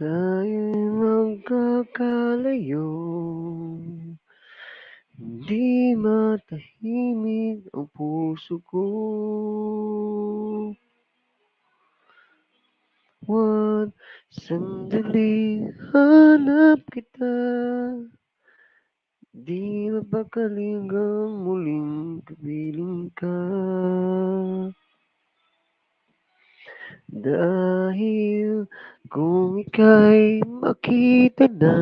Tayo'y magkakalayo, hindi matahimik ang puso ko. Huwag sandali, hanap kita. Di mapakaling ang muling kapiling ka. Dahil kung ika'y makita na,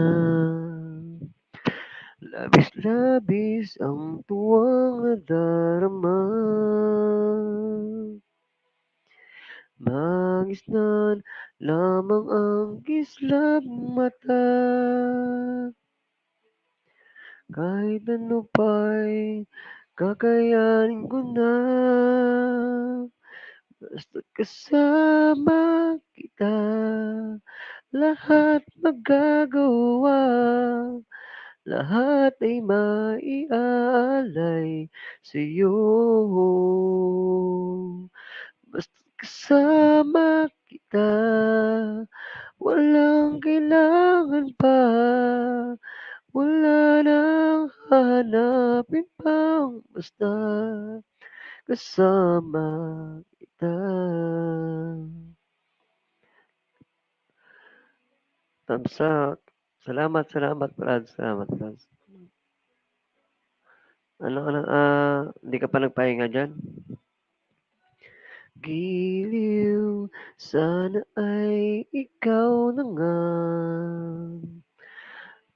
labis-labis ang tuwang nadarama. Mangisnan lamang ang kislap mata. Kahit ano pa'y kakayanin ko na. Basta't kasama kita, lahat magagawa. Lahat ay maiaalay sa'yo. Basta't kasama kita, walang kailangan pa. Wala nang hahanapin pang basta kasama kita. Thumbs up. Salamat Brad, salamat Brad. Hindi ka pa nagpahinga diyan? Giliw, sana ay ikaw na nga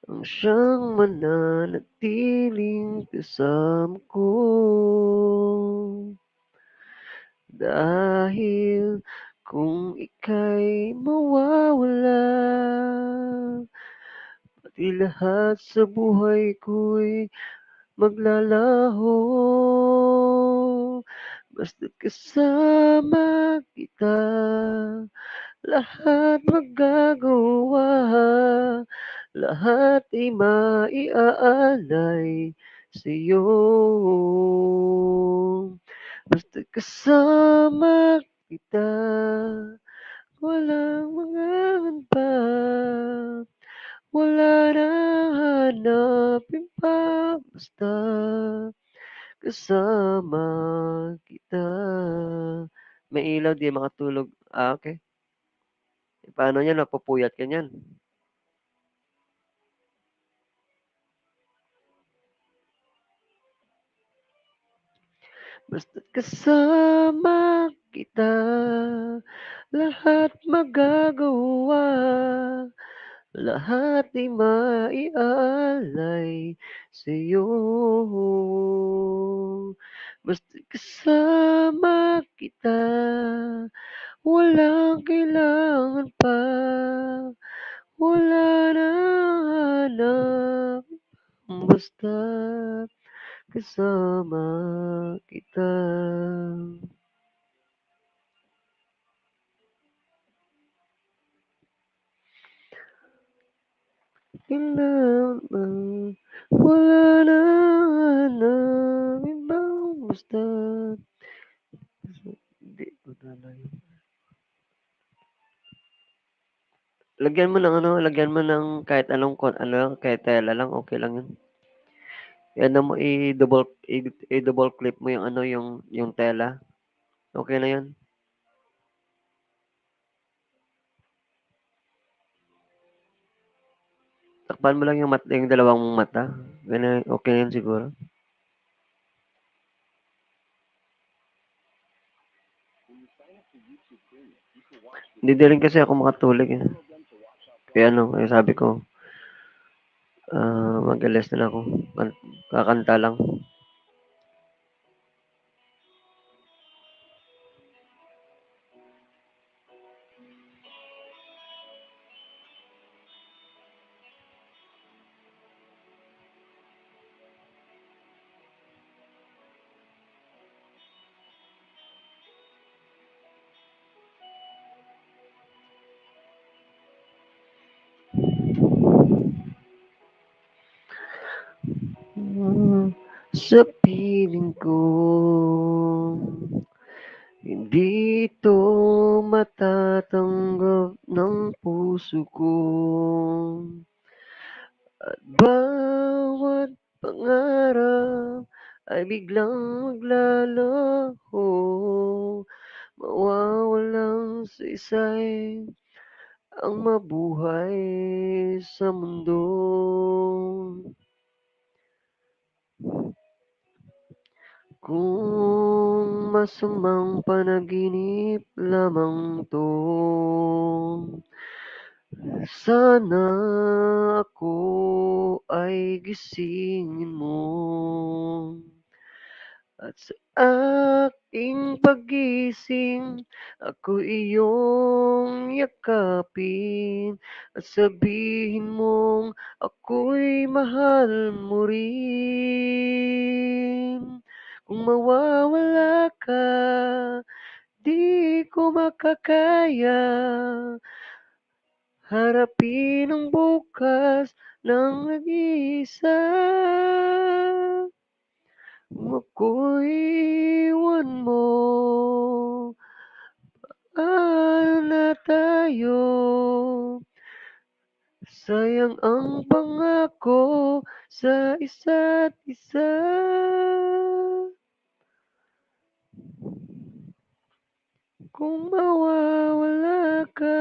ang siyang mananatiling kasama ko. Dahil kung ika'y mawawala, pati lahat sa buhay ko'y maglalaho. Basta't kasama kita, lahat magagawa. Lahat ay maiaalay sa'yo. Basta't kasama kita, walang mangangan pa. Wala nang hanapin pa, basta kasama kita. May ilaw, di makatulog. Okay. Paano yan? Mapupuyat ka niyan. Basta't kasama kita, lahat magagawa. Lahat ay maiaalay sa'yo. Basta't kasama kita, walang kailangan pa. Wala nang hanap, basta kasama kita. Kailangan bang wala nang hanapin bang basta. Hindi ko talaga. Lagyan mo ng kahit anong kahit tela lang, okay lang yun. Mo, i-double clip mo yung yung tela. Okay na yun. Takpan mo lang yung dalawang mata. Ganun, okay na yun siguro. Hindi din kasi ako makatulog eh. Kaya kaya sabi ko, mag-alas na ako. Kakanta lang. Sa piling ko, hindi ito matatanggap ng puso. puso ko. At bawat pangarap ay biglang maglalaho, mawawalang saysay ang mabuhay sa mundo. Kung masamang panaginip lamang 'to, sana ako ay gisingin mo. At sa aking paggising, ako iyong yakapin at sabihin mong ako'y mahal mo rin. Kung mawawala ka, di ko makakaya harapin ang bukas ng nag-iisa. Kung ako'y iwan mo, paano na tayo? Sayang ang pangako sa isa't isa. Kung mawawala ka.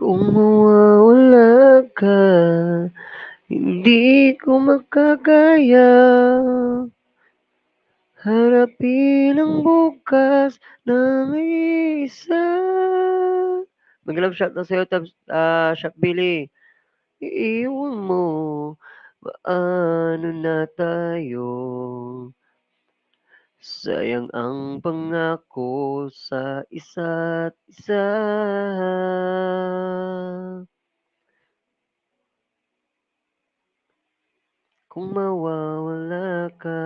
Kung mawawala ka, hindi ko makakaya harapin ang bukas ng isa. Mag-love shot na sa'yo, Shop Billy. Iiwan mo, paano na tayo? Sayang ang pangako sa isa't isa. Kung mawawala ka.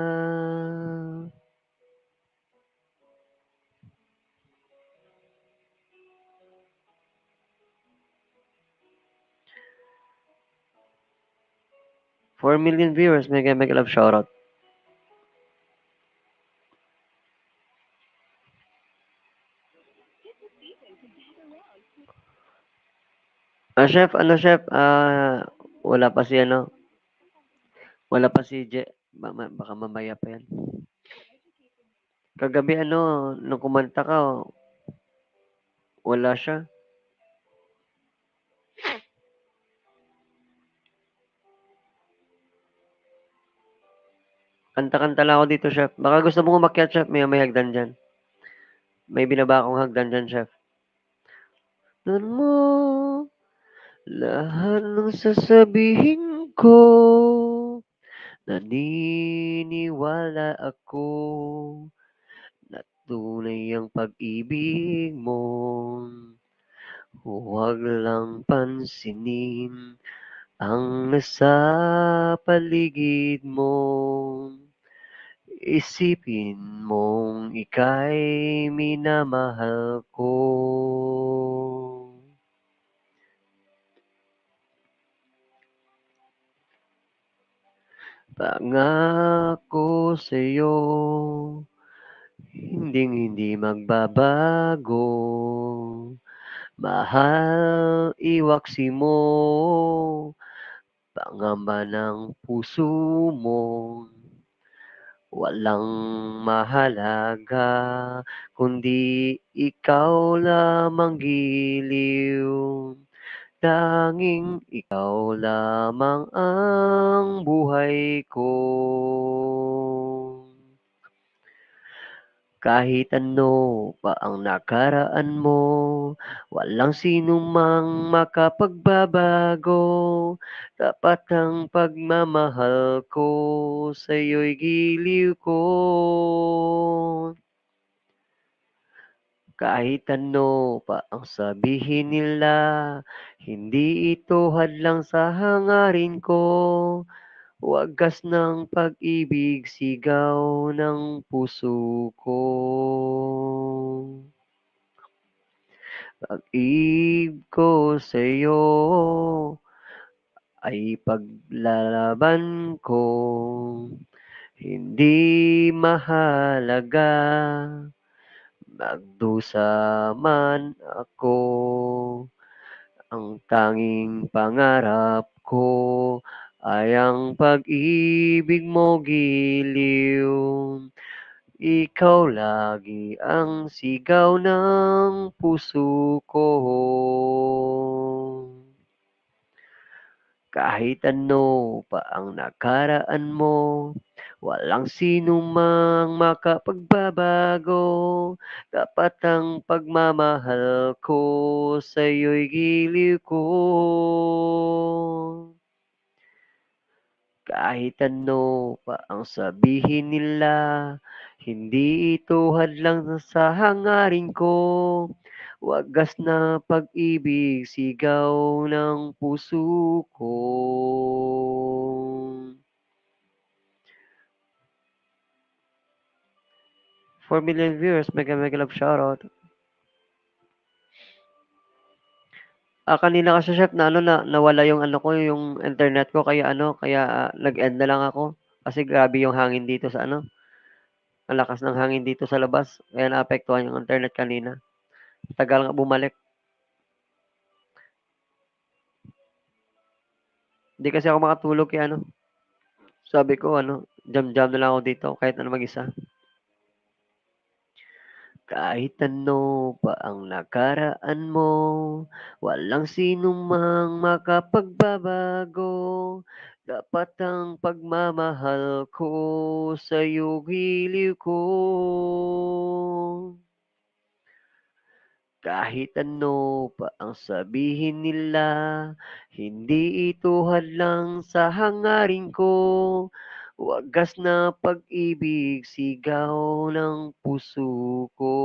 4 million viewers, mega love shoutout. Chef, chef, wala pa si wala pa si baka mamaya pa yan. Kagabi nung kumanta ka, wala siya. Kanta-kanta lang ako dito, chef. Baka gusto mong umakyat, chef. May hagdan dyan. May binaba akong hagdan dyan, chef. Tignan mo, lahat ng sasabihin ko, naniniwala ako na tunay ang pag-ibig mo. Huwag lang pansinin ang nasa paligid mo. Isipin mong ika'y minamahal ko. Pangako sa'yo, hindi magbabago. Mahal, iwaksi mo, pangamba ng puso mo. Walang mahalaga, kundi ikaw lamang giliw. Tanging ikaw lamang ang buhay ko. Kahit ano pa ang nakaraan mo, walang sinumang makapagbabago. Tapat ang pagmamahal ko, sa'yo'y giliw ko. Kahit ano pa ang sabihin nila, hindi ito hadlang sa hangarin ko. Wagas ng pag-ibig, sigaw ng puso ko. Pag-ibig ko sa'yo ay paglalaban ko. Hindi mahalaga, magdusa man ako. Ang tanging pangarap ko ay ang pag-ibig mo giliw. Ikaw lagi ang sigaw ng puso ko. Kahit ano pa ang nakaraan mo, walang sinumang makapagbabago. Dapat ang pagmamahal ko, sa'yo'y giliw ko. Kahit ano pa ang sabihin nila, hindi ito hadlang sa hangarin ko. Wagas na pag-ibig, sigaw ng puso ko. 4 million viewers, mega mega love shoutout. Kanina kasi chef na ano na nawala yung ano ko, yung internet ko kaya nag-end na lang ako. Kasi grabe yung hangin dito sa ano, ang lakas ng hangin dito sa labas kaya naapektuhan yung internet kanina. Tagal nga bumalik. Hindi kasi ako makatulog kaya ano, sabi ko ano, jam-jam na lang ako dito kahit ano mag-isa. Kahit ano pa ang nakaraan mo, walang sinumang makapagbabago. Dapat ang pagmamahal ko, sa'yo giliw ko. Kahit ano pa ang sabihin nila, hindi ito hadlang sa hangarin ko. Wagas na pag-ibig, sigaw ng puso ko.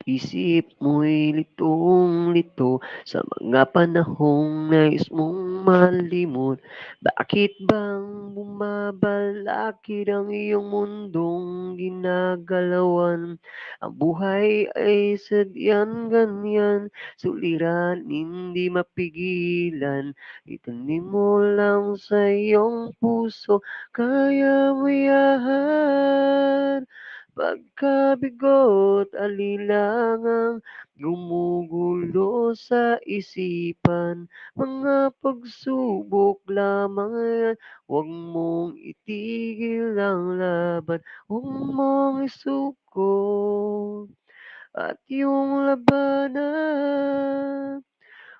Isip mo'y litong-lito sa mga panahong nais mong malimot. Bakit bang bumabalakid ang iyong mundong ginagalawan? Ang buhay ay sadyang ganyan, suliran hindi mapigilan. Itanim mo lang sa iyong puso, kaya mo yan. Pagkabigo't alilangang gumugulo sa isipan, mga pagsubok lamang yan, huwag mong itigil ang laban, huwag mong isuko at yung labanan.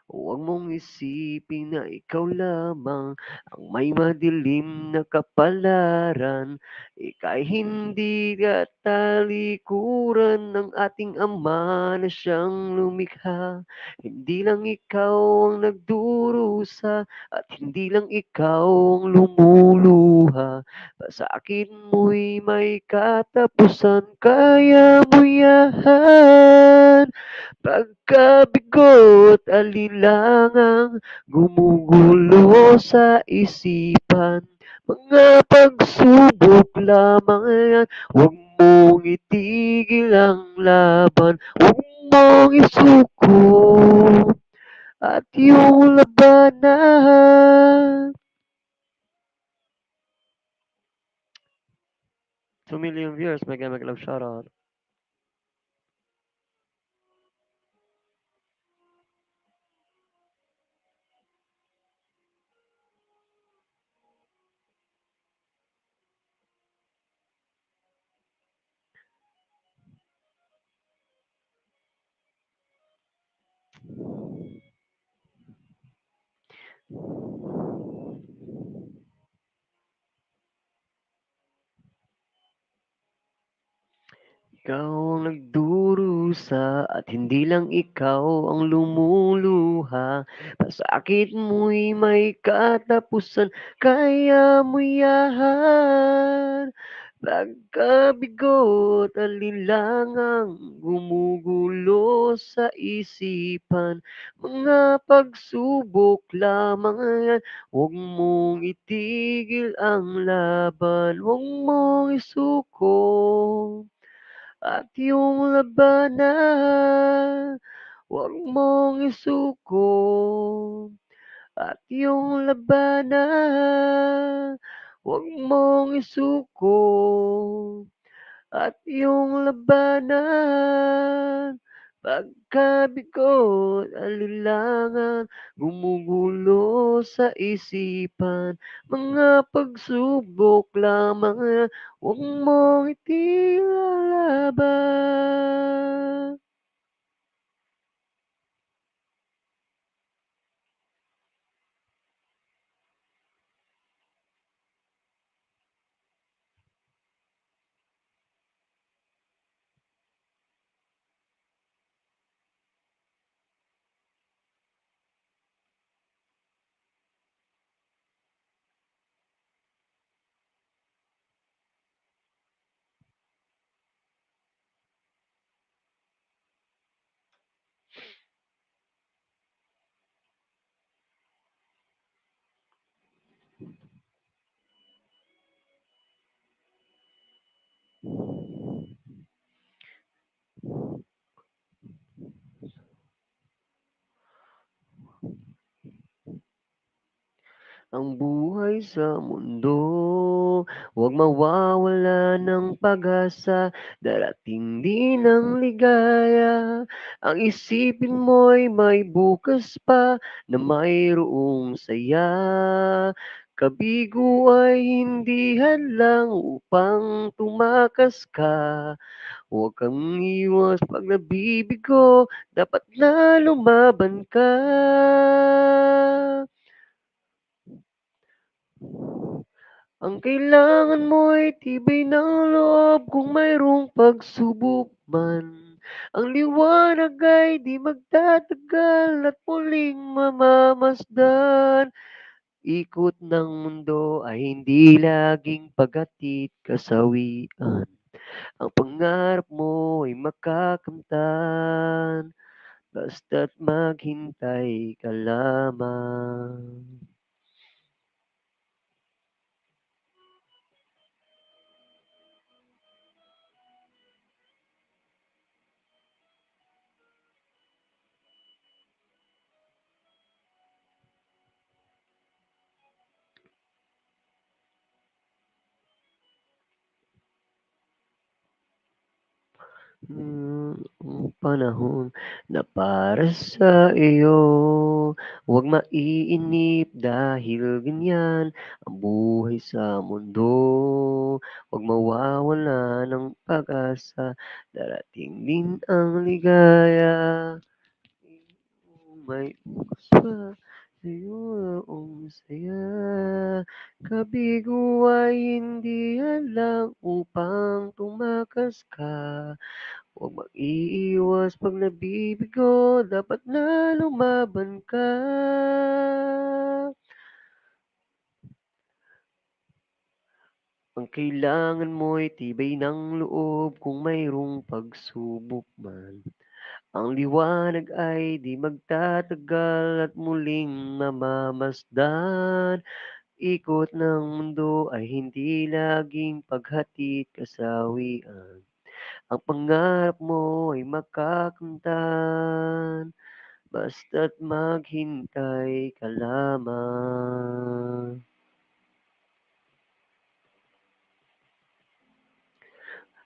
Huwag mong isipin na ikaw lamang ang may madilim na kapalaran. Ika'y hindi talikuran ng ating Ama na siyang lumikha. Hindi lang ikaw ang nagdurusa at hindi lang ikaw ang lumuluha. Pasakit mo'y may katapusan, kaya mo yan. Pagkabigo't alinlangang gumugulo sa isipan, mga pagsubok lamang yan, huwag mong itigil ang laban, huwag mong isuko at yung labanan. 2 million viewers, mega mega love shoutout. Ikaw ang nagdurusa at hindi lang ikaw ang lumuluha. Pasakit mo'y may katapusan, kaya mo'y yahan. Pagkabigo't alinlangang gumugulo sa isipan, mga pagsubok lamang yan. Huwag mong itigil ang laban, huwag mong isuko at iyong labanan. Huwag mong isuko at iyong labanan. Huwag mong isuko at iyong labanan. Pagkabigo't alinlangan gumugulo sa isipan, mga pagsubok lamang yan, huwag mong itigil ang laban. Ang buhay sa mundo, huwag mawawala ng pag-asa, darating din ang ligaya. Ang isipin mo'y may bukas pa na mayroong saya. Kabigo ay hindi hadlang upang tumakas ka. Huwag kang iwas pag nabibigo, dapat na lumaban ka. Ang kailangan mo'y tibay ng loob kung mayroong pagsubok man. Ang liwanag ay di magtatagal at muling mamamasdan. Ikot ng mundo ay hindi laging paghatid kasawian. Ang pangarap mo ay makakamtan, basta't maghintay ka lamang. Ang panahon na para sa iyo, huwag maiinip dahil ganyan ang buhay sa mundo. Huwag mawawala ng pag-asa, darating din ang ligaya. May bukas pa sa'yo ang saya. Kabigo ay hindi hadlang upang tumakas ka. Huwag mag-iiwas 'pag nabibigo, dapat na lumaban ka. Ang kailangan mo'y tibay ng loob kung mayroong pagsubok man. Ang liwanag ay di magtatagal at muling mamamasdan. Ikot ng mundo ay hindi laging paghatid kasawian. Ang pangarap mo ay makakamtan, basta't maghintay ka lamang.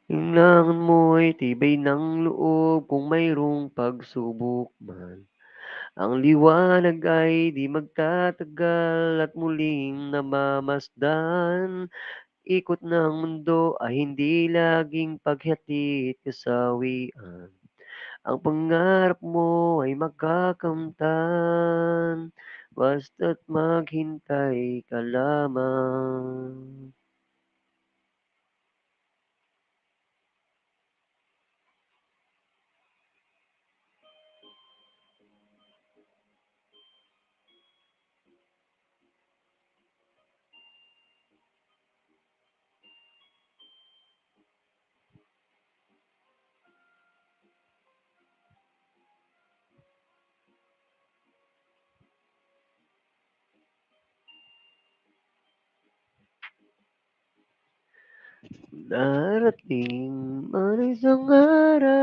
Kailangan mo'y tibay ng loob kung mayroong pagsubok man. Ang liwanag ay di magtatagal at muling namamasdan. Ikot ng mundo ay hindi laging paghatid kasawian. Ang pangarap mo ay makakamtan, basta't maghintay ka lamang. Darating man isang araw,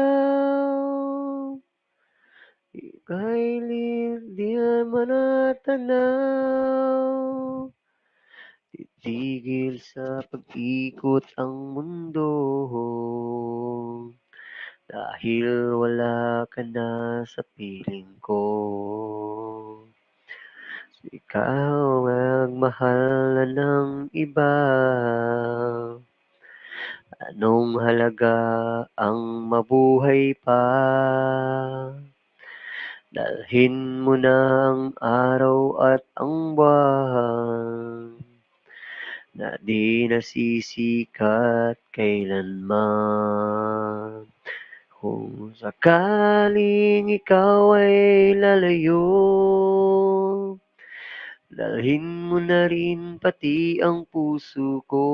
ika'y di manatanaw. Titigil sa pag-ikot ang mundo dahil wala ka na sa piling ko. Ikaw magmahal na ng iba. Anong halaga ang mabuhay pa? Dalhin mo na ang araw at ang buwan na di nasisikat kailanman. Kung sakaling ikaw ay lalayo, dalhin mo na rin pati ang puso ko.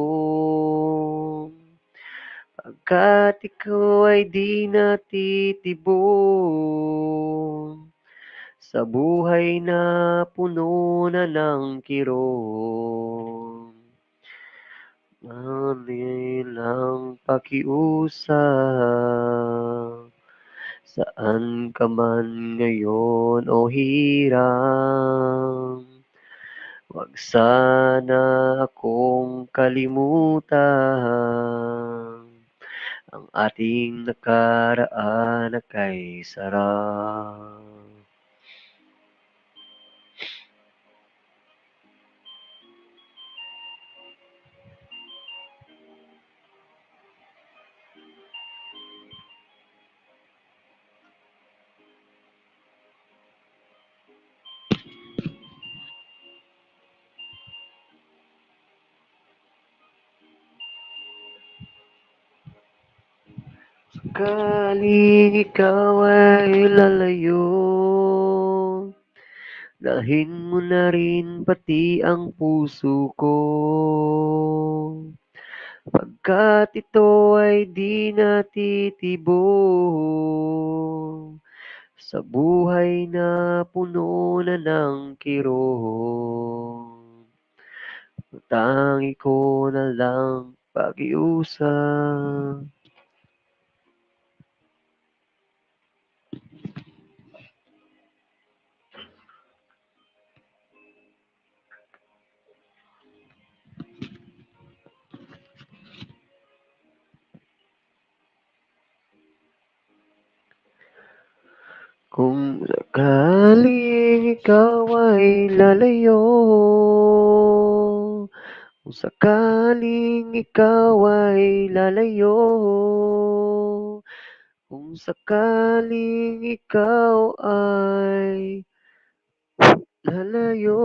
Pagkat ikaw ay di natitibong sa buhay na puno na ng kirot. Manilang pakiusap, saan ka man ngayon o hirang, wag sana akong kalimutan. Ang ating nakaraan na kay sarap. Sakaling ikaw ay lalayo, dalhin mo na rin pati ang puso ko. Pagkat ito ay di natitibong sa buhay na puno na ng kirot. Tangi ko na lang pakiusap. Kung sakaling ikaw ay lalayo, kung sakaling ikaw ay lalayo, kung sakaling ikaw ay lalayo.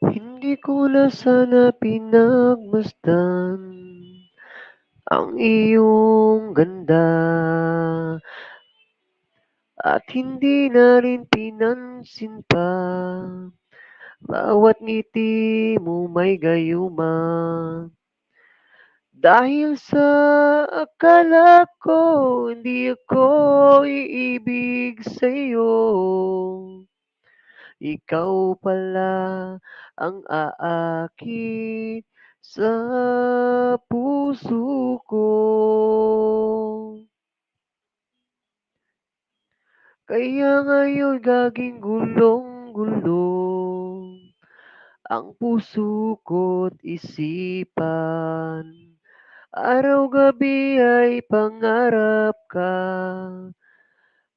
Hindi ko na sana pinagmasdan ang iyong ganda at hindi na rin pinansin pa bawat ngiti mo may gayuma. Dahil sa akala ko hindi ako iibig sa'yo, ikaw pala ang aakit sa puso ko. Kaya ngayon gaging gulong-gulo ang puso ko't isipan. Araw-gabi ay pangarap ka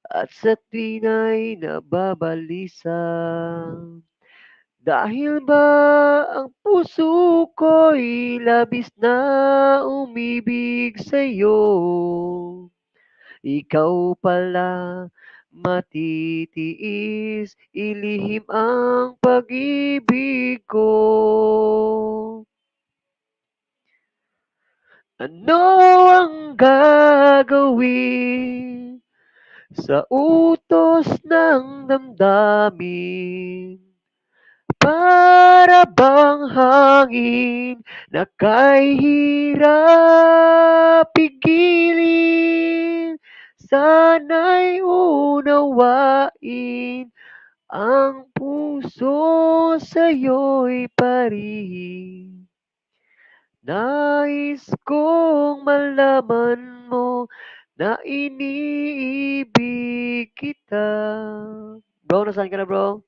at sa tuwin ay nababalisa. Dahil ba ang puso ko'y labis na umibig sa'yo, ikaw pala matitiis, ilihim ang pag-ibig ko. Ano ang gagawin sa utos ng damdamin? Para bang hangin na kahirap pigilin? Sana'y unawain ang puso sa'yo'y parihim. Nais kong malaman mo na iniibig kita. Bro, nasaan ka na bro?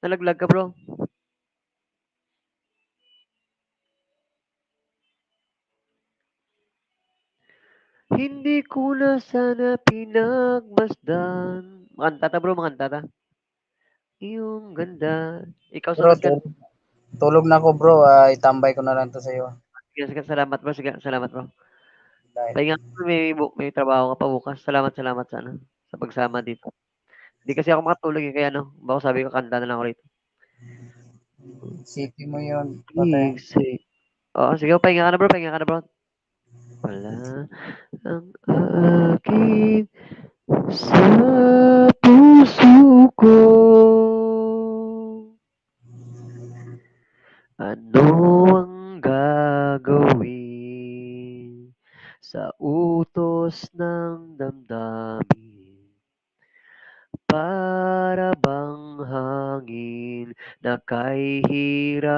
Nalaglag ka bro? Hindi ko na sana pinagmasdan. Makanta ta bro, makanta ta. Iyong ganda. Ikaw Bro, sunod ka. tulog na ako bro. Itambay ko na lang to sa iyo. Sige, sige, salamat bro. Sige, salamat bro. Dahil Pahinga ka, may trabaho ka pa bukas. Salamat, salamat sa ano, sa pagsama dito. Hindi kasi ako makatulog eh, kaya ano, baka sabi ko kanta na lang ako rito. isipin mo yun. Patay. Iksi. Oo, sige, pahinga ka na bro, pahinga ka na bro. Wala ang akin sa puso ko. Ano ang gagawin sa utos ng damdamin? Para bang hangin na kahirap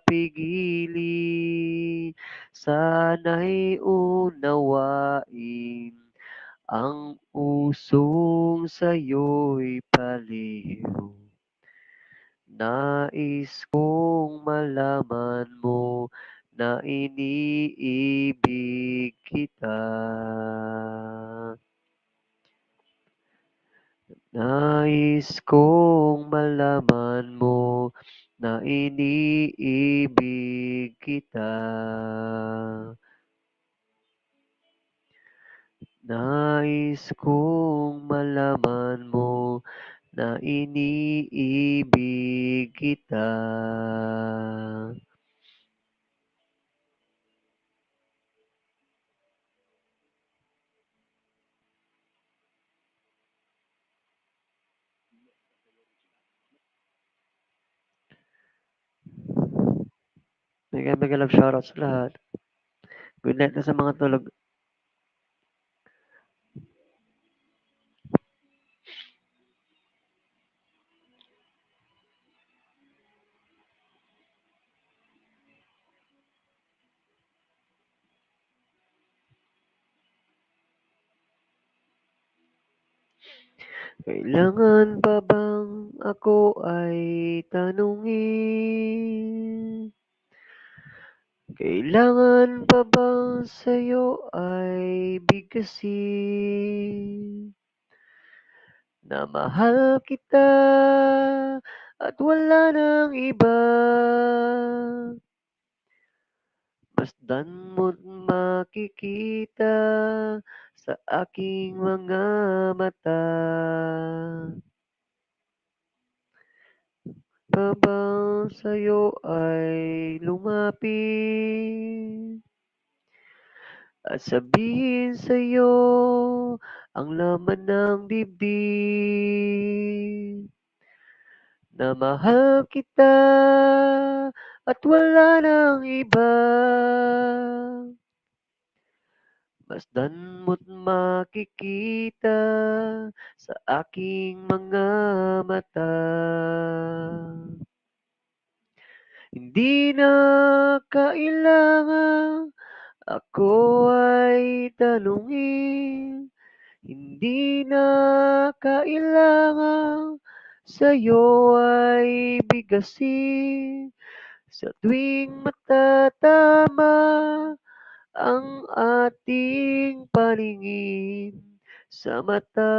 pigilin? Sana'y unawain ang usong sa'yo'y paliw. Nais kong malaman mo na iniibig kita. Nais kong malaman mo na iniibig kita. Nais kong malaman mo na iniibig kita. Mega love shoutout sa lahat. Good night na sa mga tulog. Kailangan pa bang ako ay tanungin? Kailangan pa bang sa'yo ay bigkasin? Na mahal kita at wala nang iba. Masdan mo't makikita sa aking mga mata. Habang sa'yo ay lumapit at sabihin sa'yo ang laman ng dibdib na mahal kita at wala ng iba. Masdan mo't makikita sa aking mga mata. Hindi na kailangang ako ay tanungin, hindi na kailangang sa'yo ay bigasin. Sa tuwing matatama ang ating paningin, sa mata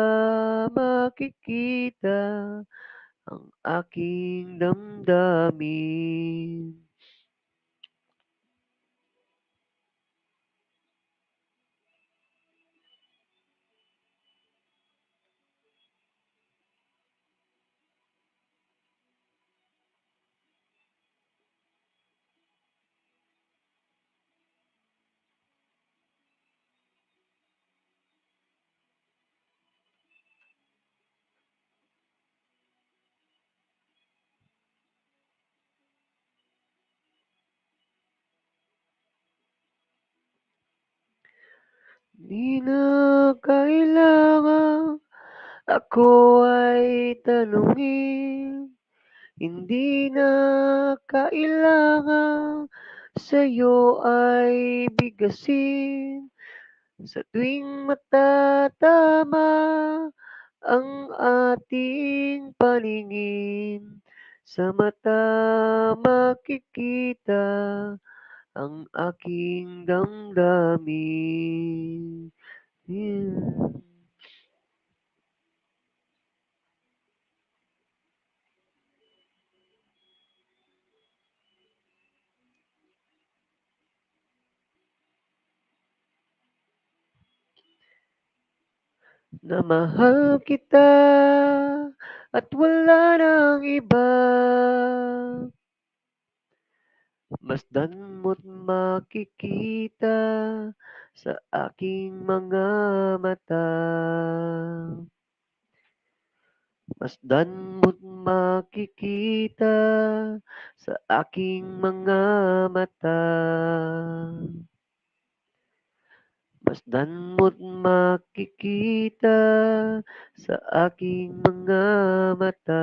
makikita ang aking damdamin. Di na kailangang ako ay tanungin, hindi na kailangang sa'yo ay bigasin. Sa tuwing matatama ang ating paningin, sa mata makikita ang aking damdamin. Yeah. Na mahal kita at wala ng iba. Masdan mo't makikita sa aking mga mata. Masdan mo't makikita sa aking mga mata. Masdan mo't makikita sa aking mga mata.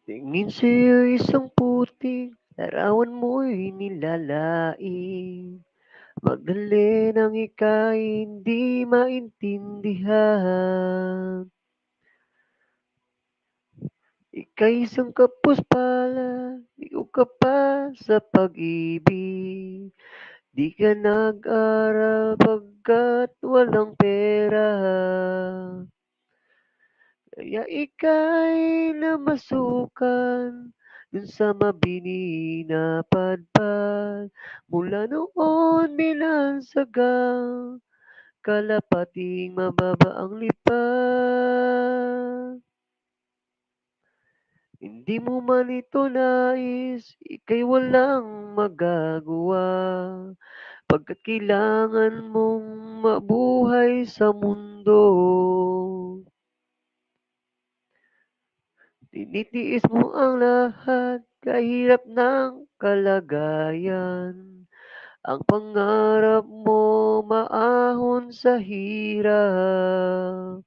Tingin sa'yo isang putik, larawan mo'y nilalain. Magdali nang ika'y hindi maintindihan. Ika'y isang kapus-palad, ligaw ka pa sa pag-ibig. Di ka nag-aral pagkat walang pera. Kaya ika'y namasukan dun sa mabini na padpad. Mula noon binansagang kalapating mababa ang lipad. Hindi mo man ito nais, ika'y walang magagawa. Pagkat kailangan mong mabuhay sa mundo. Tinitiis mo ang lahat, kahirap ng kalagayan. Ang pangarap mo maahon sa hirap.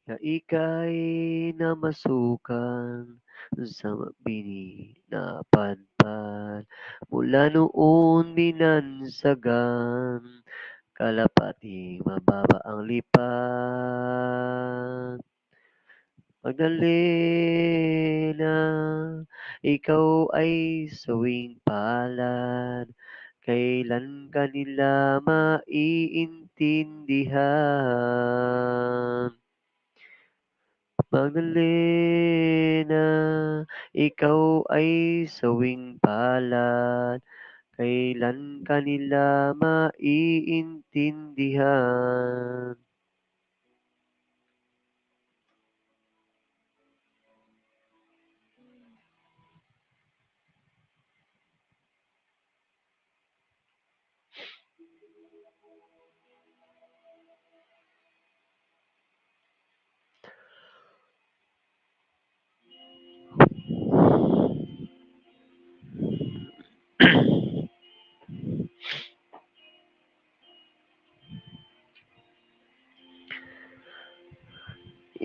Na ika'y namasukan sa bini na padpad. Mula noon binansagan, kalapati mababa ang lipad. Madali na ikaw ay sawing palad, kailan ka nila maiintindihan? Magdalena, ikaw ay sawing palad, kailan ka nila maiintindihan?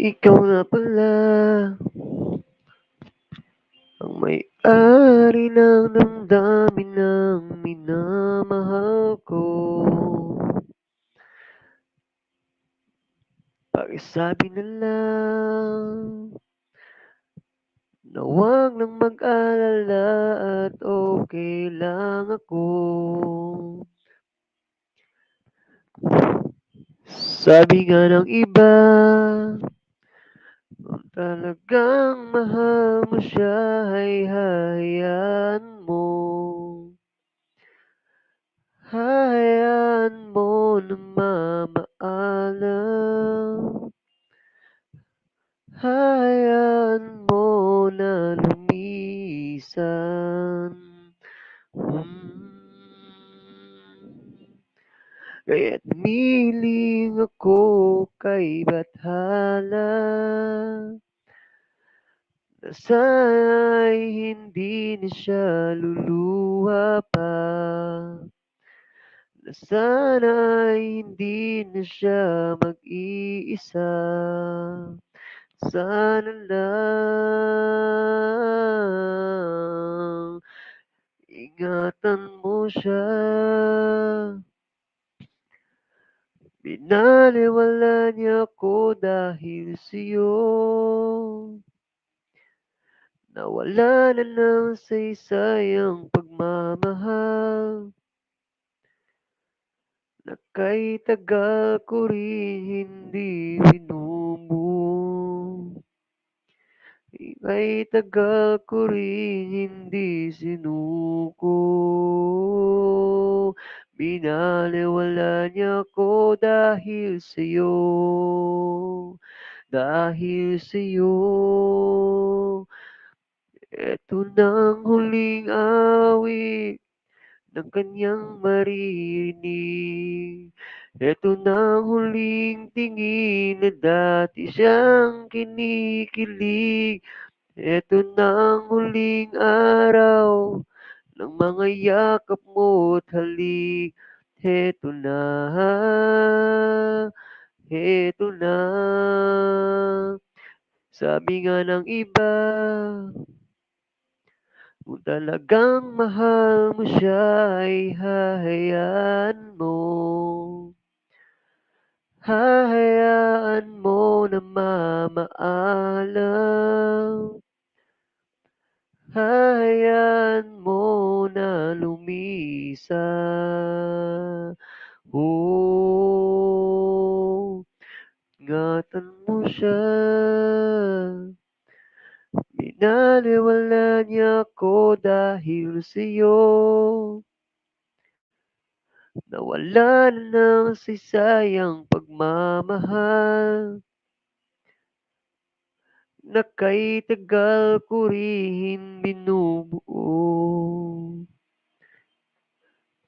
Ikaw na pala ang may-ari ng damdamin ng minamahal ko. Pakisabi na lang na huwag nang mag-alala at okay lang ako. Sabi nga ng iba, kung talagang mahal mo siya ay hayaan mo. Hayaan mo na mamaalam. Hayaan mo na lumisan. Kaya't umiling ako kay bathala na sana'y hindi na siya luluha pa. Na sana'y hindi na siya mag-iisa. Sana lang ingatan mo siya. Binaliwala niya ako dahil sa'yo. Nawala na ng saysayang pagmamahal na kay tagal ko rin hindi binubuo. Kay tagal ko rin hindi sinuko. Binaliwala niya ako dahil sa'yo. Dahil sa'yo. Eto na ang huling awit ng kanyang maririnig. Eto na ang huling tingin na dati siyang kinikilig. Eto na ang huling araw ng mga yakap mo't halik. Eto na, eto na. Sabi nga ng iba, kung talagang mahal mo siya ay hahayaan mo. Hahayaan mo na mamaalam. Hahayaan mo na lumisan. Oh, ingatan mo siya. Binaliwala niya ako dahil sa'yo. Nawala na ng saysayang pagmamahal na kay tagal ko rin binubuo.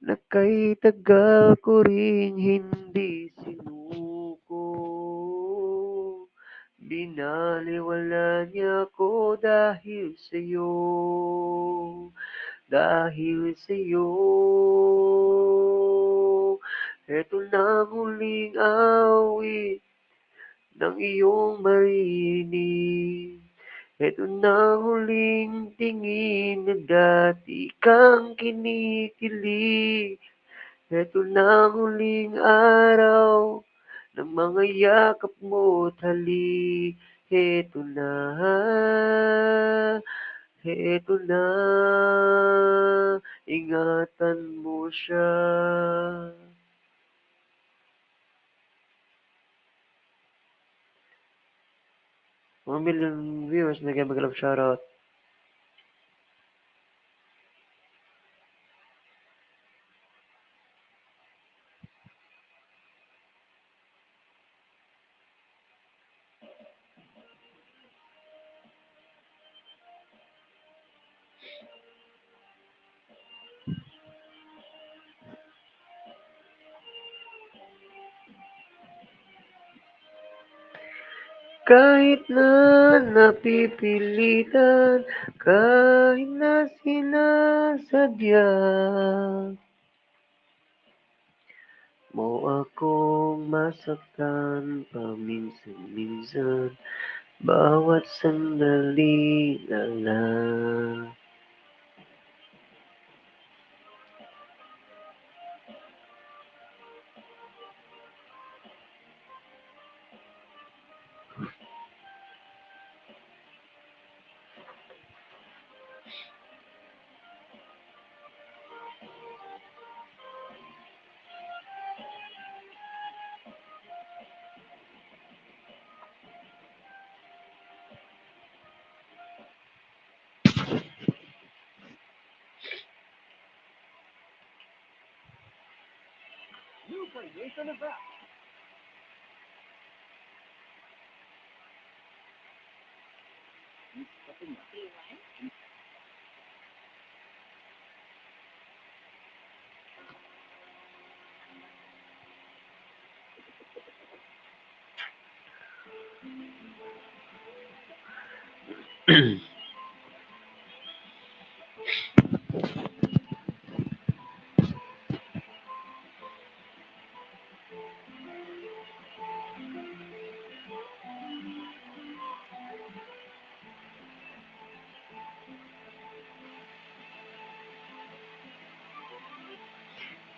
Na kay tagal ko rin hindi sinuko. Binaliwala niya ako dahil sa'yo. Dahil sa'yo. Eto na ang huling awit ng iyong maririnig. Eto na ang huling tingin na dati kang kinikilig. Eto na ang huling araw ng mga yakap mo't halik. Eto na, eto na, ingatan mo siya. 1 million viewers, bigyan mag-love shoutout. Kahit na napipilitan, kahit na sinasadya mo akong masaktan paminsan-minsan, bawat sandali na lang.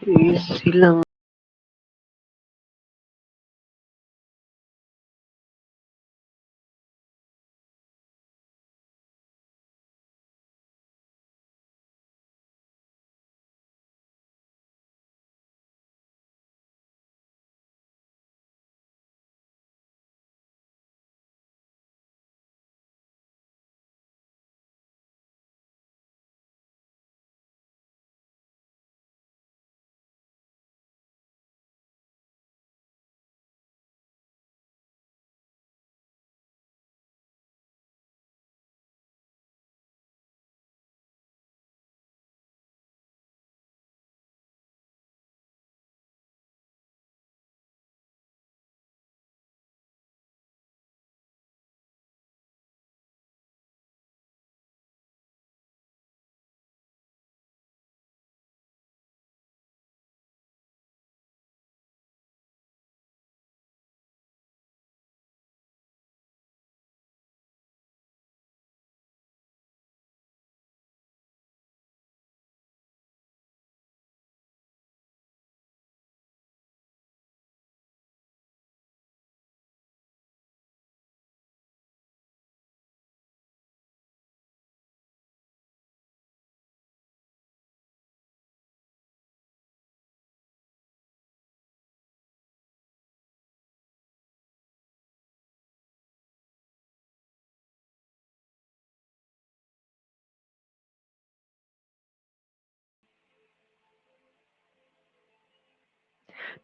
Easy lang.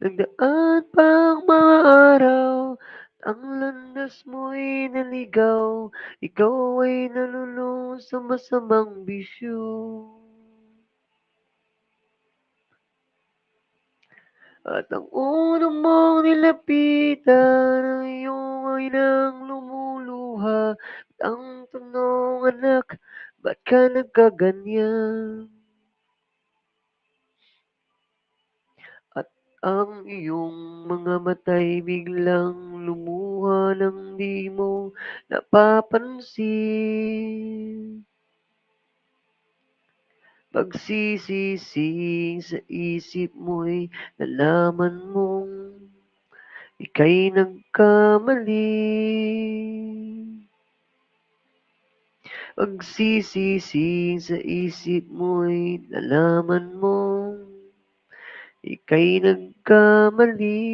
Nagdaan pa ang mga araw, ang landas mo'y naligaw, ikaw ay nalulung sa masamang bisyo. At ang una mong nilapitan ang iyong inang lumuluha. Ang tanong, anak, ba't ka nagkaganyan? At ang iyong mga mata'y biglang lumuha nang di mo napapansin. Pagsisising sa isip mo'y nalaman mong ika'y nagkamali. Pagsisising sa isip mo'y nalaman mong ika'y nagkamali.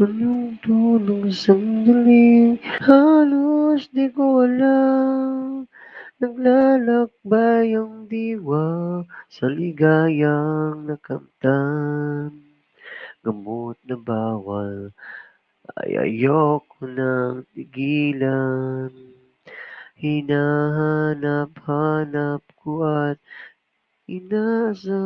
Anong tulong sandali, halos di ko alam. Naglalakbay ang diwa sa ligayang nakamtan. Gamot na bawal ay ayoko nang tigilan. Hinahanap-hanap ko at inasal.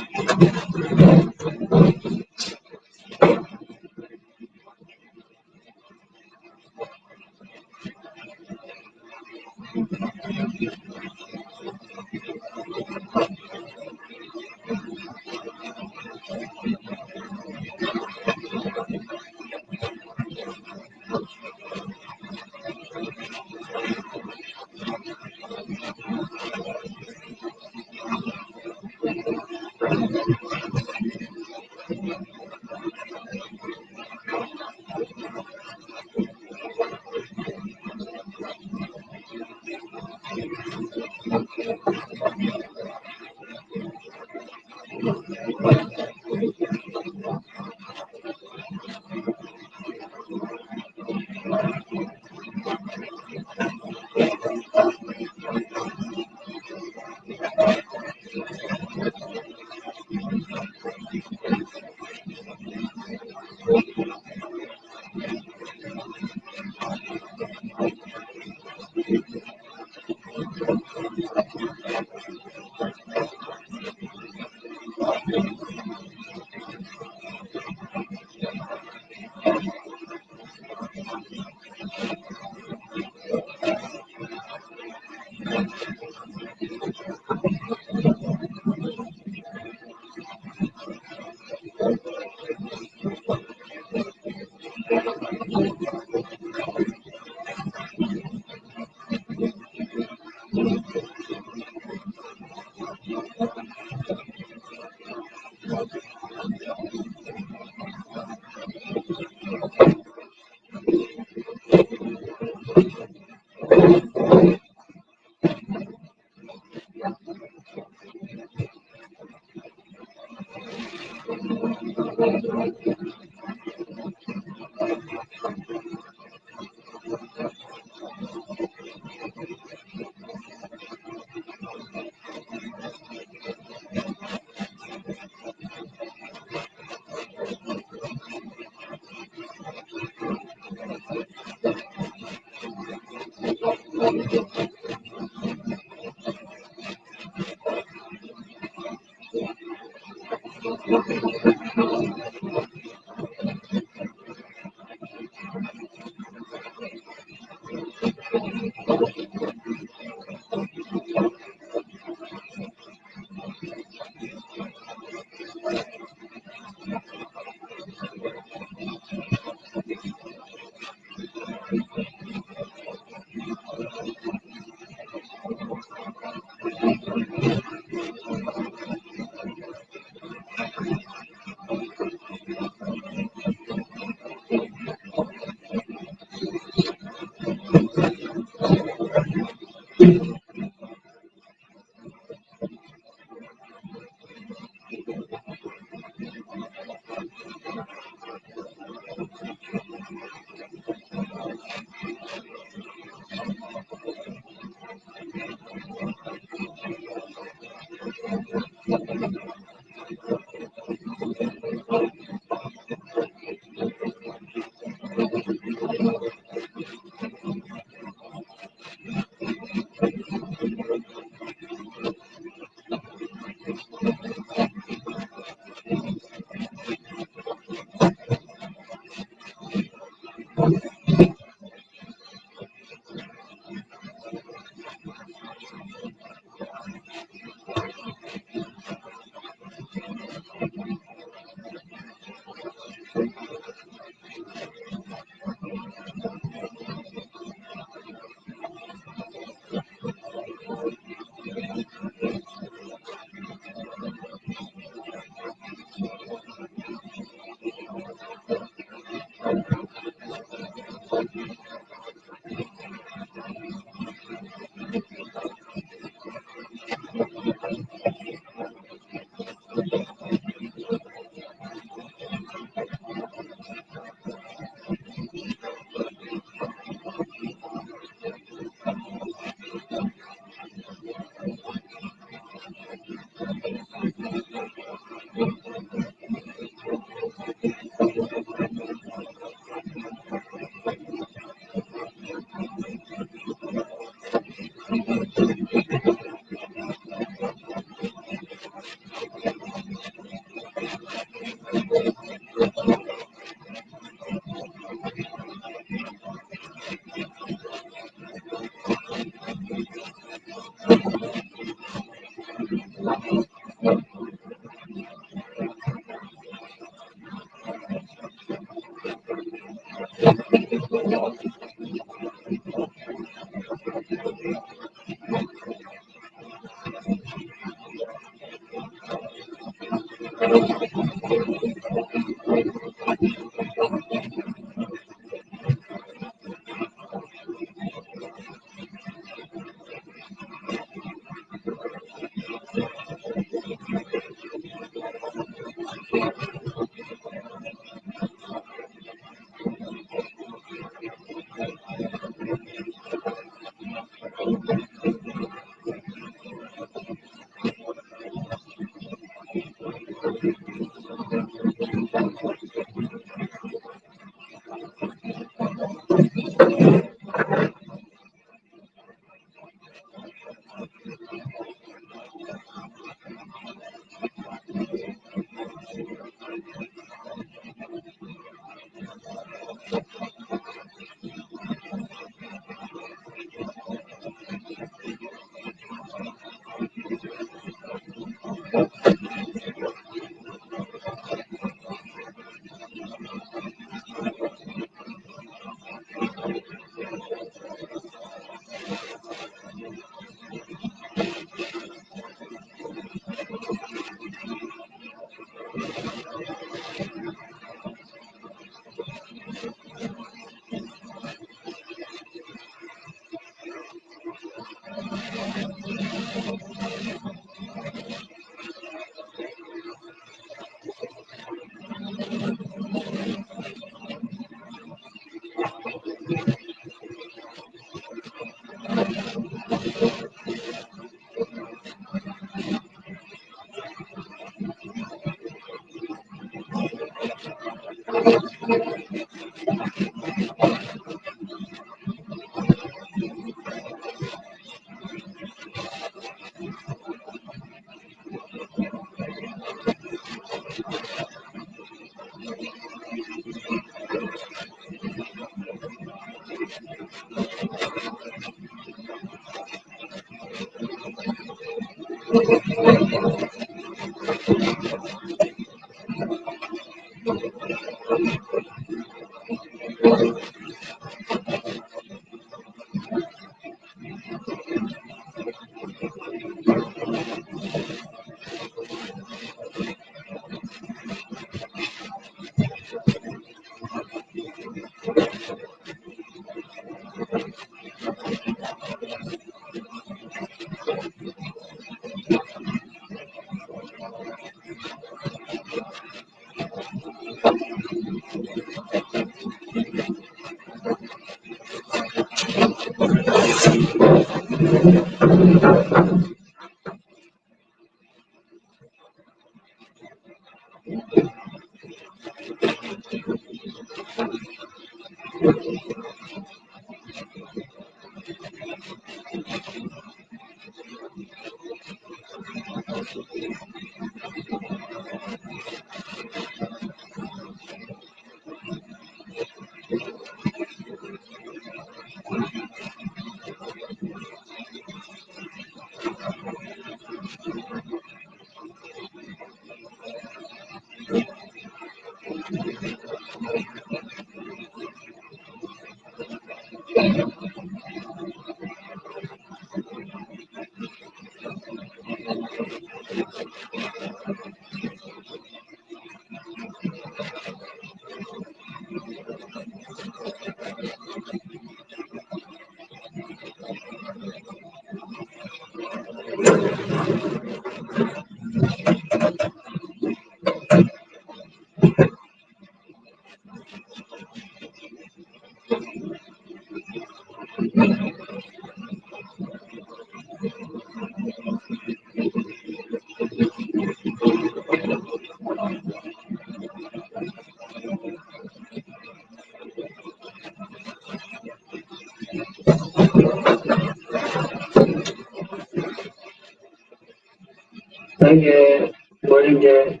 Hi, Jeff. Morning, Jeff.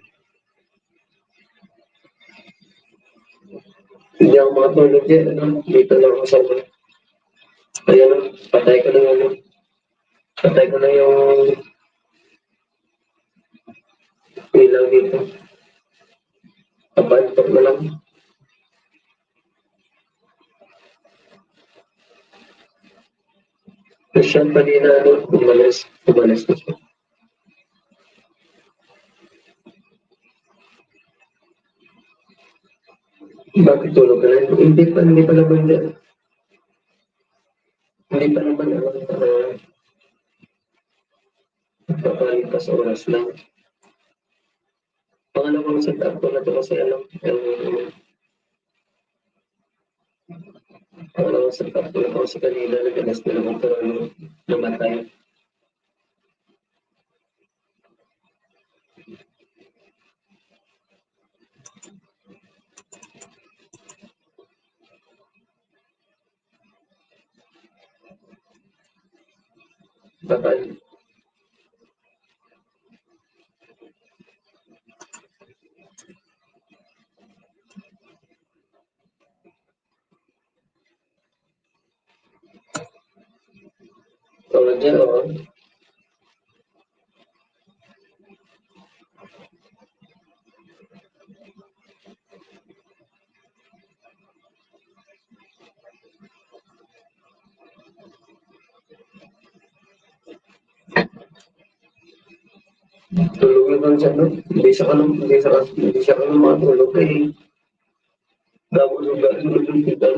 Hindi ako makatulog Jeff. Dito lang ako sa ano. Ayan, patay ko na yung patay ko na yung ilaw dito. Papantok na lang. Tapos siya kanina, umalis na siya. Bakit tulog ka na? Hindi pa naman dyan. Hindi pa naman papalipas oras lang. Pangalawang setup ko na to kasi pangalawang setup ko na to kasi kanina nag-alas na naman ito namatay. Bakal. Tulad dyan, oo. Tulog na doon siya, no? Hindi siya ka matulog eh. Nabulugan kita.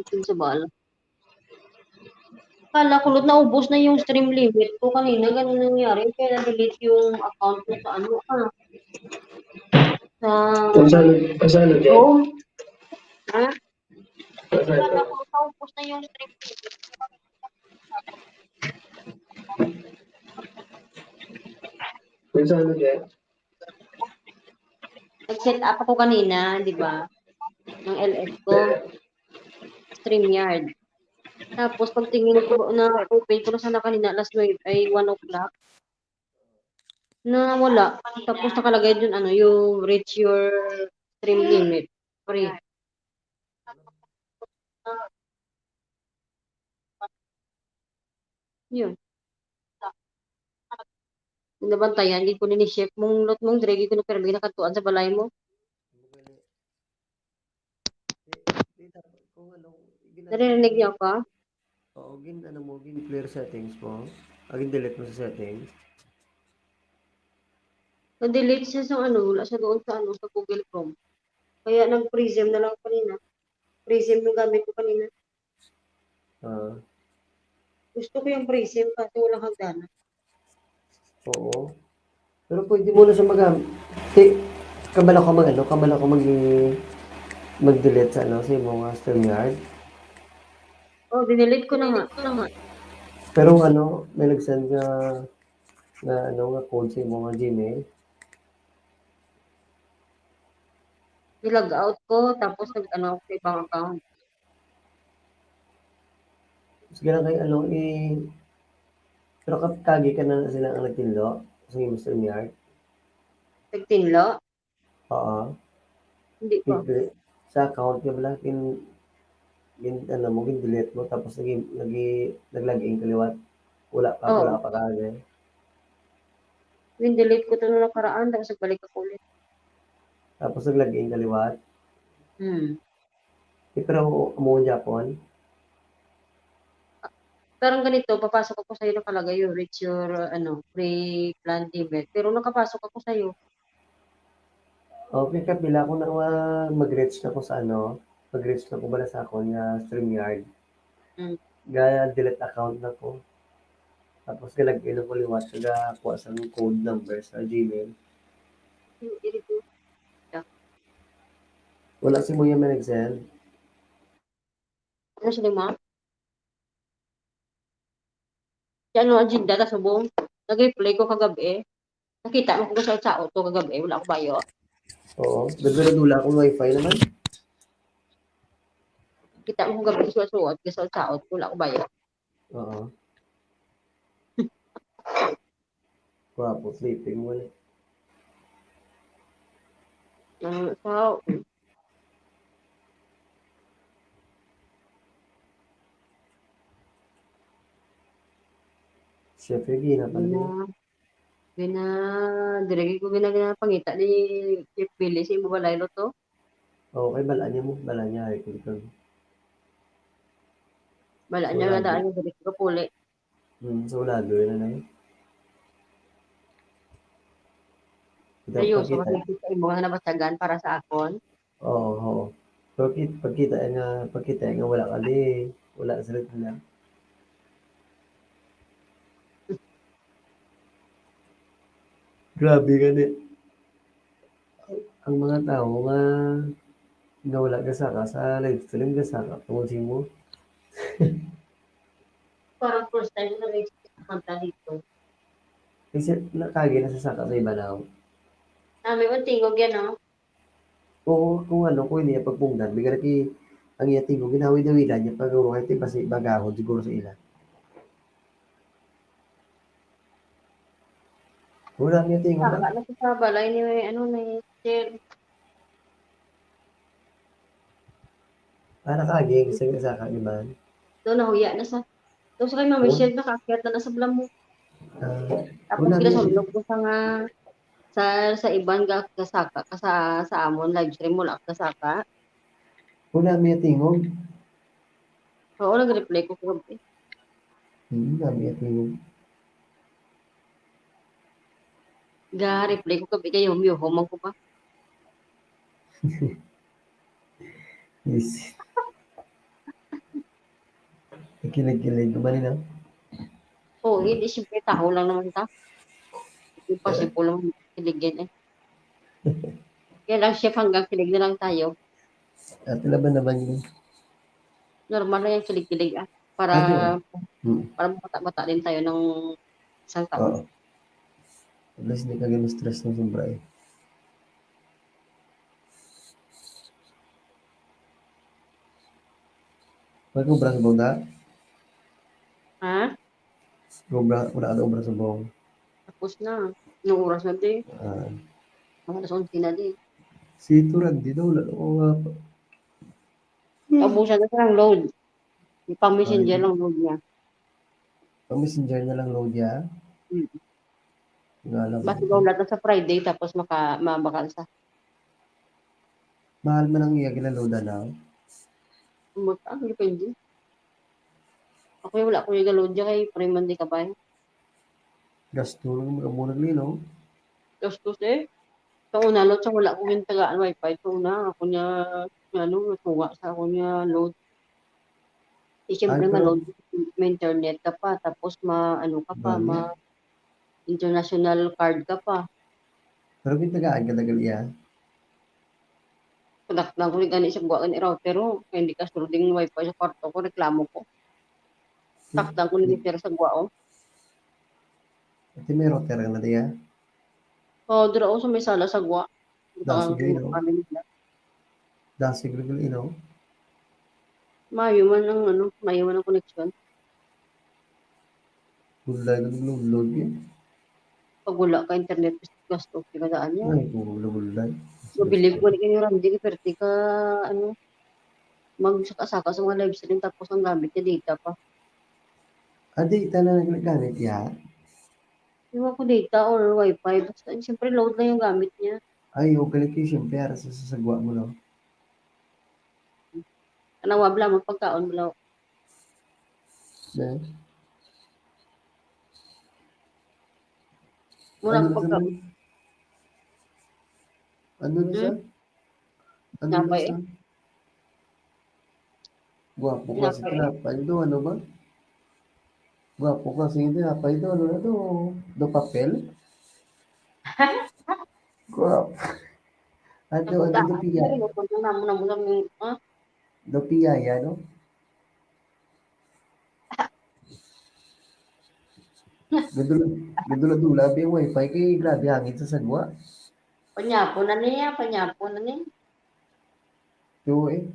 Sa bala. Kala ko naubos na yung stream limit ko kanina. Ganun nangyari. Kaya na-delete yung account ko sa ano Kasano dyan? home. Ha? Kasano? Kala ko naubos na yung stream limit ko. Kasano dyan? nag-set up ako kanina, di ba? Ng LS ko, StreamYard. Tapos pagtingin ko na open ko na sana kanina alas 9 ay 1 o'clock. Na wala. Tapos nakalagay dun ano, yung reach your stream limit. Free. Yun. Yung nabantayan, hindi ko ni chef mong lot mong dragi ko na pero nakatuan sa balay mo. Kung ano, Naririnig niyo ako? Oo, ano mo, clear settings mo. Agin delete mo sa settings. Na-delete siya sa ano, wala siya doon sa ano, sa Google Chrome. Kaya nag-Prism na lang kanina. Prism yung gamit ko kanina. Ah, Gusto ko yung Prism kasi walang hagdanan. oo. Pero pwede mo na siya kabala ko mag-delete sa ano, sa imong StreamYard. Oh, dinelete ko na nga. Pero ano, may nag-send na ano nga code sa imong Gmail. Nilag out ko, tapos nag-ano ako sa ibang account. Sige lang kayo, ano, pero kagi ka na sila ang nagtinlo sa imong StreamYard. Nagtinlo? Oo. Hindi ko. Sa account niya pala, ano mo, delete mo, tapos nag-login kaliwat. Wala Oo. ka pa kagad. Din-delete ko ito na nakaraan, tapos nagbalik ako ulit. Tapos nag-login kaliwat. Pero mo Japon. Parang ganito, papasok ako sa'yo nakalagay yung reach your, free plan limit. Pero nakapasok ako sa'yo. Okay, kapila ko na mag-reach na ko sa ano, mag-reach na ko bala sa akong StreamYard. Gaya delete account na ko. Tapos galagin ko liwat sa kuha sa code number sa Gmail. Wala si Muya may nag-send. Ano siya ma? Kaya ano, agenda na subong. Nag-replay ko kagabi. Nakita mo ko sa auto kagabi. Wala ako bayo. Oo. Nagdula akong wifi naman. Kita mo kagabi suot sa auto. Wala ako bayo. Oo. Wapo, sleeping mo ulit. So, Siyempre, gina pa rin. diregi ko pangita ni Chef Billy sa imo balay lo to. Okay, balaan niya mo. Balaan niya. Ay, kung Bala niya nga daan yung diregi ko puli. so, lalo yun na yun. Seryoso, makikita imo nga nabasagan para sa akon. Oo. Pero pagkita nga wala ka di. Wala sa rin na. Grabe ka din. Ang mga tao nga wala ka sa live stream ka saka tungkol mo. Parang first time na rin kanta dito. Kasi nakagi na sa saka sa iba na. May untingog yan, no? Oo, kung hindi niya pagpungdan, bigla ang iya tingog, ginawi-dawilan niya pag-uruhay, kasi bagahon siguro sa ila. Wala niya tingog Saka na sa balay ni, ni Sir. Nakaging sa saka, di ba? Doon nahuya na sa. Doon sa kay Mama Michelle, nakakiyat na sa blam mo. Tapos Wala niya. kinasulog ko sa ibang kasaka, sa amon, live stream mo lang kasaka. Wala niya tingog. Oo, nag-replay ko kagabi. Wala niya tingog. Replay ko kagabi kayo, humang ko pa. Yes. Kilig-kilig ba nila? Oo, hindi siyempre tao lang naman ta. Hindi pa simple lang kiligin eh. Kaya lang chef hanggang kilig na lang tayo. At laban naman yun. Normal na yung kilig-kilig para mata din tayo ng isang taon. At least hindi ka stress ng sobra eh. May obra subong na? Ha? Wala ka obra subong. Tapos na. Nung oras na di. Ah, Mga alas 11 na di. si Turan, di daw, wala ko nga pa. Naubusan na siya ng load. Yung pang Ay, messenger lang load niya. pang messenger na lang load niya. Hmm. Nga lang. Basta daw lahat na sa Friday tapos mabakal sa. Mahal man ang iya ginaloadan na. Depende. Ako yung wala ko yung load niya kay Freeman di kabay. Gasto lang mga muna lino. Gastos eh. Sa una load sa wala ko yung tagaan wifi. Sa una ako niya natuwa sa ako niya load. Eh, Ay, siyempre pero, ma-load may internet ka pa tapos ka pa, bagay. international card ka pa. Pero pintagaan ka tagal iya. Kadaktan ko rin gani sa buwan ni router o. Kaya hindi ka surding wifi sa kwarto ko, reklamo ko. Takdan ko ni Sir sa buwan. Ati may router ka na diya. O, dira ako sa may sala sa buwan. Dasig lino. Kami nila. Dasig lino. Mayo man ang connection. Bulay na load yun. Pag wala ka internet, gasto kadaan niya. Ay, bulay. Mabilib ko ni kayo Randy, perti ka, magsaka-saka sa mga live stream tapos ang gamit niya data pa. Adi, na naglagamit ya. Iwan ko data or wifi, basta siyempre load na yung gamit niya. Ay, okay kayo siyempre. Para sa sasagwa mo no. Kanang wabla mo pagkaon mo. Na. Mura Ano ko na sa pagkaon. Ano na sa? Ano na Napay sa? Gwapo ka si Napay Tinapay do, ano ba? Gwapo ka si Tinapay do, ano na do? Do papel? Gwapo. Ano do piya? Do piyaya, no? Gadula-dula ba yung wifi kay grabe hangin sa sagwa. Panyapo na niya. So eh,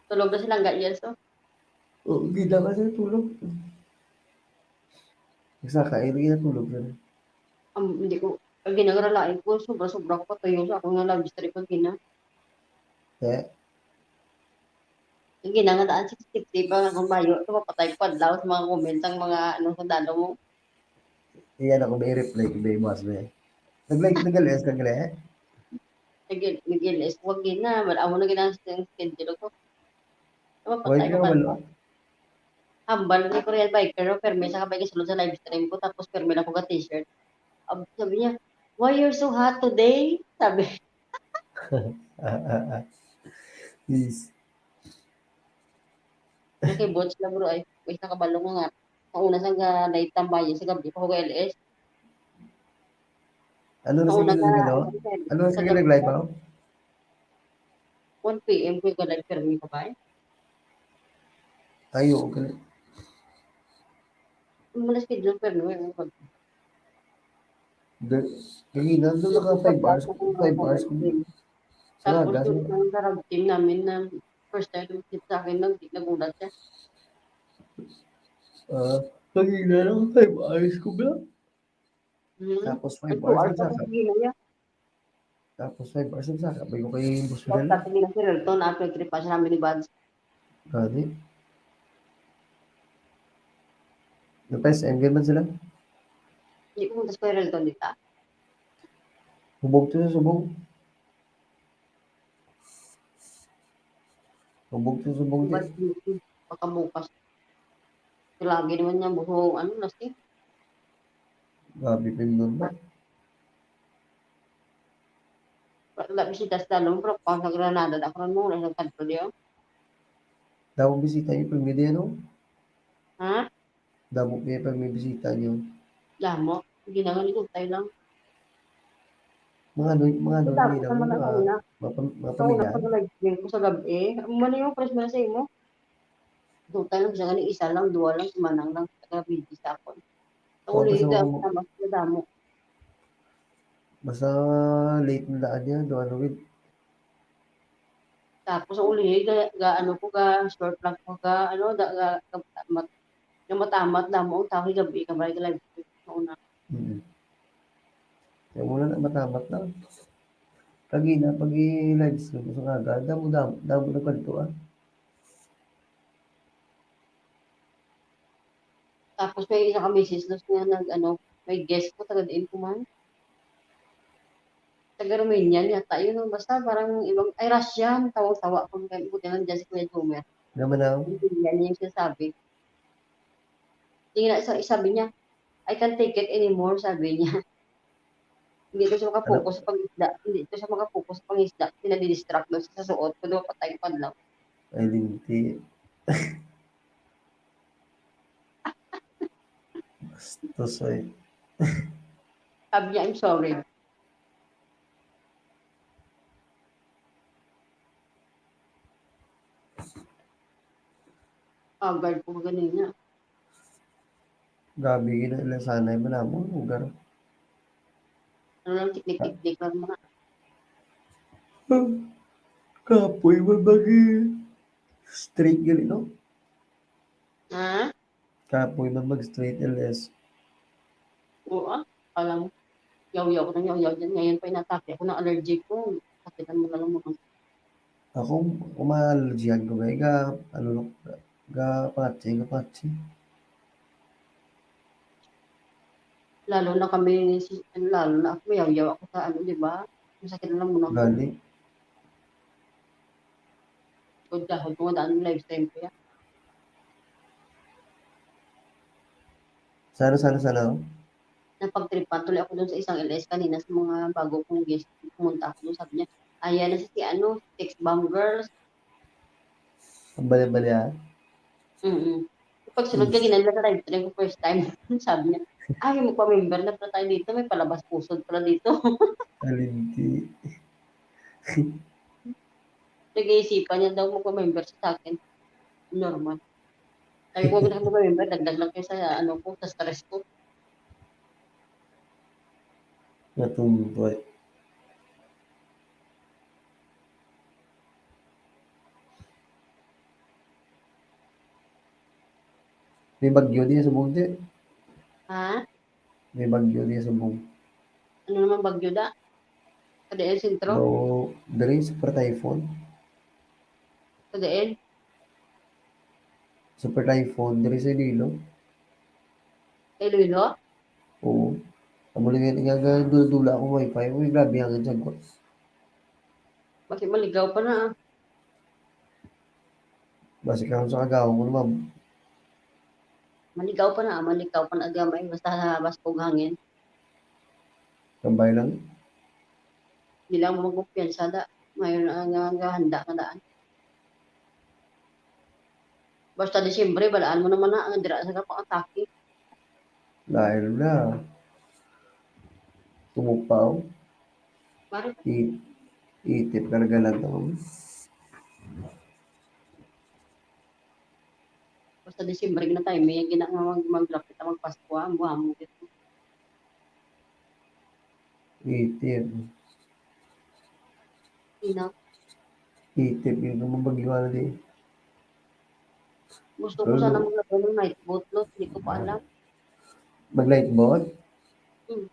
Tulog na silang gayas, oh. gida ka sa tulog. Saka, hindi na tulog na. Hindi ko, pag ginagralain ko, sobra-sobra ko patayo sa akong nga live stream pag Eh, Yung ginangadaan 60 pa nga kung bayo, ito papatay ko adlaw sa mga comments ang mga sandalo mo. iyan ako may reply ko may boss ba eh. Nag-like, nag-alis, nag-like. Miguel, wag gina, wala mo na ginang schedule ko. Huwag Mapatay ka ko pa. wala. Hambal ni Korean biker, perme sa kabay kasulod sa live stream ko, tapos perme na ko ka t-shirt. Sabi niya, why you're so hot today? Sabi, Please. kay Bots na bro, ay, wait nakabalong mo nga. Ang una sa night tambayan sa gabi pa ko ka LS. Ano na Ang sige una ka, nag-ano? Ano na sa sige gabi nag-live pa, ako? 1 PM ko yung live perme ka ba? Ayo, okay. Ang muna schedule perme, Kanina, doon naka 5 hours. 5 hours. Sa Tapos gas. yung isang darag team namin na first time tip sa akin, nagulat siya. Kanina lang 5 hours ko ba? Hmm. Tapos 5 Ang 2 hours hours pa nagsaka. sa niya. Tapos 5 hours nagsaka. Bay ko kay Boss Tapos Fidel. tatingin na si Relton, at nag-trip pa siya namin ni Buds. Gani. Napa-SM man sila. Hindi ko punta sa Relton dito. Hubog to sa subong. Hubog to sa subong. Buds, pagkabukas. Lagi naman niya buhong, nasi. Grabe pa yun ba? Wala bisita sa dalong, pero pang sa Granada, ako rin mo, nasa kanto niyo. Damo bisita niyo pag may ano? Ha? Damo kayo pag may bisita niyo. Lamo. Ginagawa tayo lang. Mga ano, Tapos nila mo, naman ako na. mga So, pamilya. napag-live stream ko sa gabi. Ano yung press mo na sa imo? Total lang siya, isa lang, dua lang, sumanang lang, taga-busy sa ako. Ang O, uli, basta tama sa damo. basta late na daan niya, do ano with. Tapos ang uli ano ko short lang ko ano yung matamat na mo ang tawag gabi ka balik live una. Kaya muna na matamat na. Kagina, pag i-live stream ko sa kaga, damo na kanto ah. Tapos may isa ka misis na may guest ko taga diin ko man. Taga Romanian yata yun basta parang ibang ay Russian tawa-tawa ko kay buti lang dyan si Kuya Jomer. Naman na, Yan yung sinasabi. Tingnan sabi niya, I can't take it anymore, sabi niya. Hindi ito siya makapokus sa pangisda. Hindi ito siya makapokus sa pangisda. Pinadidistract daw sa suot. Kudo patay pa lang. ay linti. Bastos ay. Sabi niya, I'm sorry. Guard ko ganun niya. Gabi na ilang sanay mo na mo, lugar. Ano lang, tiknik-tiknik lang mga. Kapoy mabagi. Straight gali, no? Ha? Kapoy mag straight LS. Oo alam mo. Yaw-yaw ko ng yaw-yaw dyan. Ngayon pa inatake ako ng allergy ko. Sakitan mo na lang mga. Ako, umalalagyan ko ba? Patsi. Lalo na kami, lalo na ako, yaw-yaw ako sa di ba? Masakit na lang muna ko. Gali. Kung dahil kung daan live stream ko yan. Sana. Napagtripan tuloy ako doon sa isang LS kanina sa mga bago kong guest. Pumunta ako doon, sabi niya, ayan na si Text Bomb Girls. Ang bali-bali ah. Pagsunod ka ginala sa live stream ko first time, sabi niya, ay magpa-member na pala tayo dito, may palabas pusod pala dito. Alinti. Nag-iisipan niya daw magpa-member sa akin. Normal. Sabi ko, kung magpa-member, dagdag lang kayo sa sa stress ko. Natumboy. May bagyo din sa buong di. Ha? May bagyo din sa buong. Ano naman bagyo da? Kadeen sentro? No, dari super typhoon. Kadeen? Super typhoon, dari sa Iloilo. Iloilo? Oo. Amo lang nga dula ako wifi. Uy, grabe hanggang dyan ko. Bakit maligaw pa na ah? Basi ka sa kagawa mo naman. Maligaw pa na agamay. Basta labas kong hangin. Tambay lang. Hindi lang mo magkumpiyansa da. Ngayon ang handa ka daan. Basta Disyembre, balaan mo naman na ang dira sa kapang-atake. Dahil na. Tumupaw. Bakit? Itip karagalan to. Basta Disyembre na tayo, may ginagawa maglapit ang magpasko, ang buha mo dito. Itip. Ina, Itip. Yung naman bagyuan na di. gusto ko sana maglagay ng night boat, no? Hindi ko pa alam. Mag-light boat? Hmm.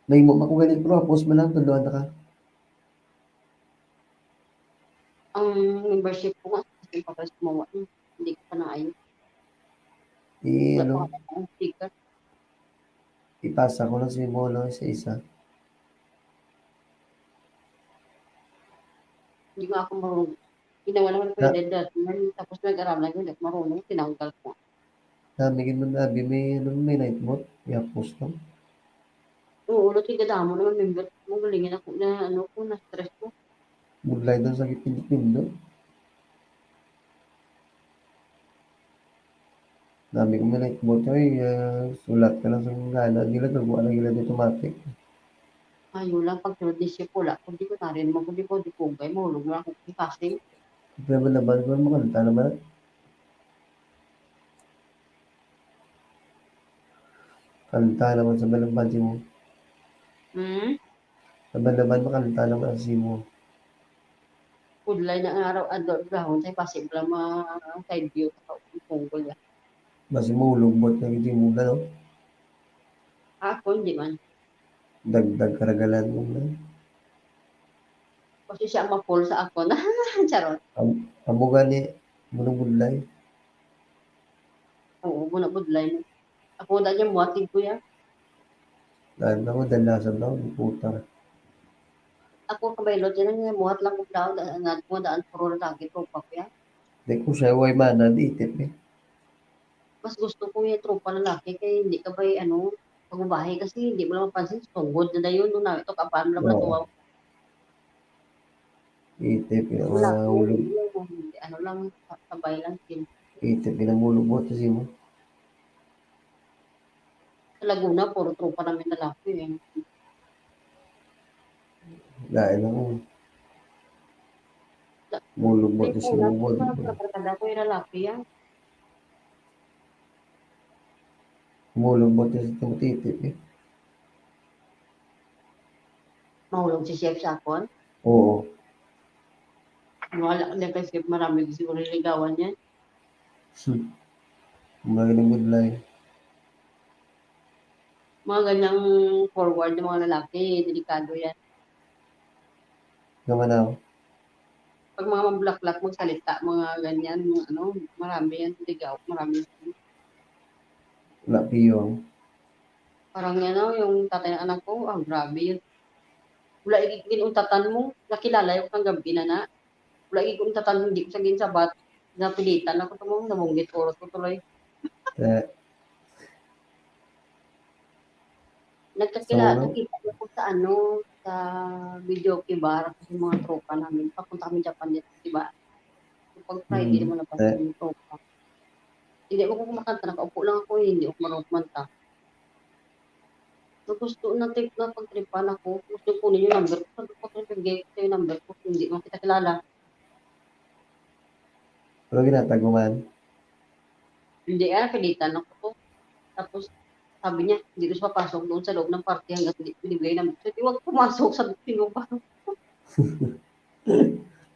May mo ako ganit bro. Post mo lang. Tunduan na ka. Ang membership ko nga, kasi pa pala sumawa. Hindi ko pa naayon. Wala pa nga ang sticker. Ipasa ko lang si Molo isa-isa. Hindi nga ako marunong. Ginawa naman ko yung dead tapos nag-aralan ko, hindi ako marunong. Tinanggal ko. Namigin mo na, may night mode. I-post lang. Oo, ulit yung gadamo naman member. Magalingin ako na na stress ko. Mulay doon sa gipinit-pindo. Dami ko may night mode. Sulat ka lang sa gana. Gila, nagawa na gila dito automatic. Ayun lang, pag sunod ni Sip, wala. Kung di ko na rin, kung di ko gay, mahulog na ako casting. Pero naman ko makanta naman. Kanta naman sa balang pansi mo. Naman makanta naman sa mo. Udlay na araw adto gahon say possible mga side view sa Punggol ya. Basi mo lugbot na giti mo no? Ako hindi man. Dagdag karagalan mo na. Kasi siya ma-fall sa ako na charot. Amo gani mo budlay. Oo, muna budlay na. Ako da niya muatid ko ya. Dahil na mo dalasan daw puta. Ako kabaylot yan nga muhat lang ko daw na mo daan puro lagi ko pa ya. Di ko siya way mana di itip eh. Mas gusto ko yung tropa lalaki kay hindi ka ba ano pagbabahay kasi hindi mo lang mapansin tungod na dayon no na ito kapan lang na Oo. tuwa. Itip yung Wala mga ko ulog. ano lang sabay lang din. Itip pinamulugbot si mo. Sa Laguna puro tropa namin lalaki eh. Dahil ako. Mulugbot si mo. Kada ko yung lalaki yan. Mulugbot si Timotitip eh. Mahulog si Chef Sakon. Oo. Wala na kasi marami siguro niligawan yan. Mga ng budlay. Mga ganyang forward ng mga lalaki, delikado yan. Gamanaw. Pag mga mabulaklak magsalita, mga ganyan, mga ano, marami yan, ligaw, marami. Wala piyong. Parang yan o, yung tatay ng anak ko, grabe yun. Wala igigin yung tatan mo, nakilala yung kang gabi na. Wala igigin yung tatan, hindi ko sagin sabat, napilitan ako ito mo, namunggit oras ko tuloy. So, Nakita ko sa ano, sa video kibar, kasi mga tropa namin, papunta kami Japan dito, diba? So, pag Friday naman na pa yung tropa. Hindi ako kumakanta, nakaupo lang ako, hindi ako marunong kumanta. So, gusto na trip na pag-tripan ako, gusto ko kunin yung number ko, sabi ko, pag-gay ko yung number ko, hindi mo kita kilala. pero ginataguman. Hindi pilitan ako to. Tapos, sabi niya, hindi ko siya papasok doon sa loob ng party hanggang hindi binibigay ng so, huwag pumasok sa sino pa.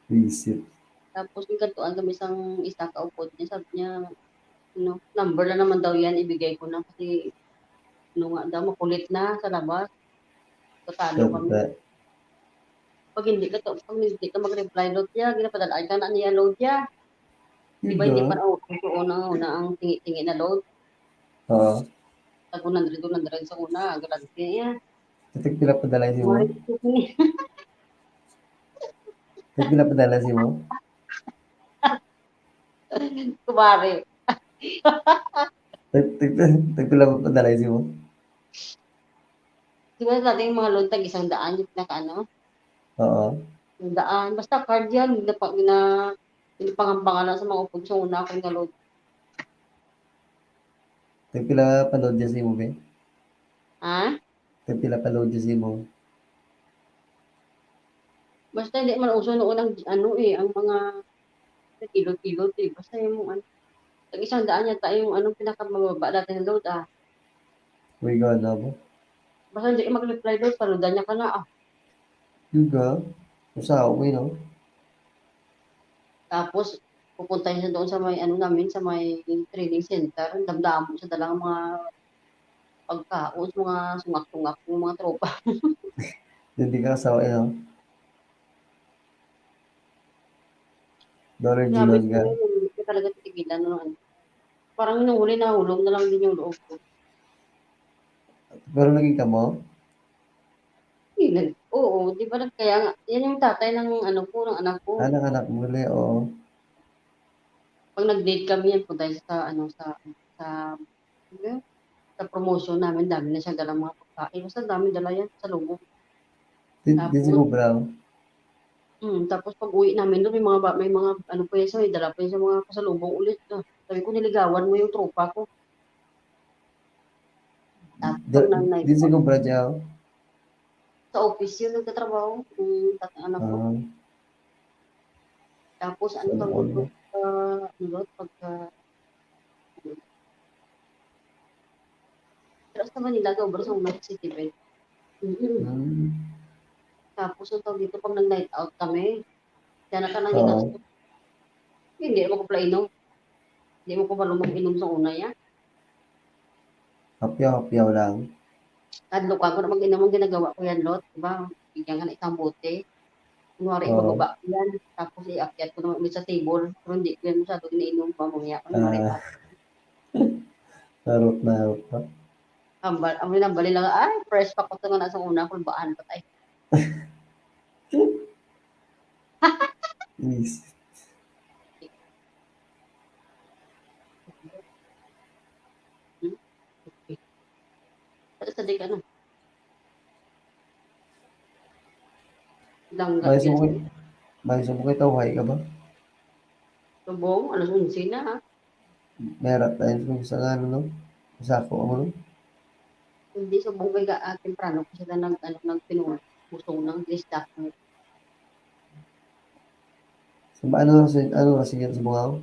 Visit. Tapos, yung kantuan kami isang isa kaupod niya, sabi niya, number na naman daw yan, ibigay ko na kasi nga daw, makulit na sa labas. Tatalo kami. Pag hindi ka mag-reply load niya, ginapadala ka na niya load niya. Di ba hindi pa na ang tingi-tingi na load? Oo. Tag 100 sa una, grabe yan. Tatig pila padala si mo? Tatig pila padala si mo? Kumari. Tatig pila padala si mo? Di ba natin yung mga load tag 100 yung pinaka-ano? Oo. 100. Basta card yan. Pinapangampangalan sa mga upod sa una ako na load. Tatig pila panood niya si mo, be? Ha? Tatig pila panood niya si mo? Basta hindi man uso noon ang ang mga kilo-kilo. Basta yung tag 100 yata yung pinakamababa natin na load Uy, gana mo? Basta hindi ka mag-reply doon, paludan niya ka na Yuga? Usaw mo yun, no? Tapos, pupunta siya doon sa may namin, sa may training center. Damdamo sa dalang mga pagkaon, mga sungak-sungak ng mga tropa. Hindi ka asawa yun, no? Dollar Grabe Gilon ko ka. hindi ko talaga titigilan. Parang nung huli nahulog na lang din yung loob ko. Pero naging ka mo? Oo, di ba kaya nga, yan yung tatay ng ng anak ko. Anak-anak mo ulit, oo. Pag nag-date kami yan, punta sa sa promotion namin, dami na siya dalang mga pagkain. Basta dami dala yan sa lubong. Di si mo brown. Tapos pag uwi namin doon, may mga pa yan siya, may dala pa yan sa mga pasalubong ulit. Sabi ko, niligawan mo yung tropa ko. Tapos pag Di si ko brown siya, sa office yun nagtatrabaho, yung anak ko. Tapos tawag ko, pero sa Manila, sobrang sa Umat City, right? Tapos ang tawag dito, pag nag-night out kami, Kaya ka nang Oo. ginastos. Hindi mo ko pala inom. Hindi mo ko pa lumang-inom sa una yan. Hapyaw-hapyaw lang. Kadlo ka, kung mag-inom ang ginagawa ko yan, Lot. Diba? Bigyan ka ng isang bote. Kunwari, Oo. ibababa ko yan. Tapos iakyat ko naman ulit sa table. Pero hindi ko yan masyado iniinom pa mamaya. Kunwari, Ah, harot na harot pa. ambal. Ang minambali lang, ay, fresh pa ko ito nga nasa una. Kulbaan patay. Yes. Sa di ka ano. Langga May yan. sumukay tawhay ka ba? Subong, alas 11 na ha. Merat tayo sa ano, no? Sako mo, no? Hindi subong kay temprano kasi sila nagpinuha. Busong ng distak. So, ano kasi yan sa bungaw?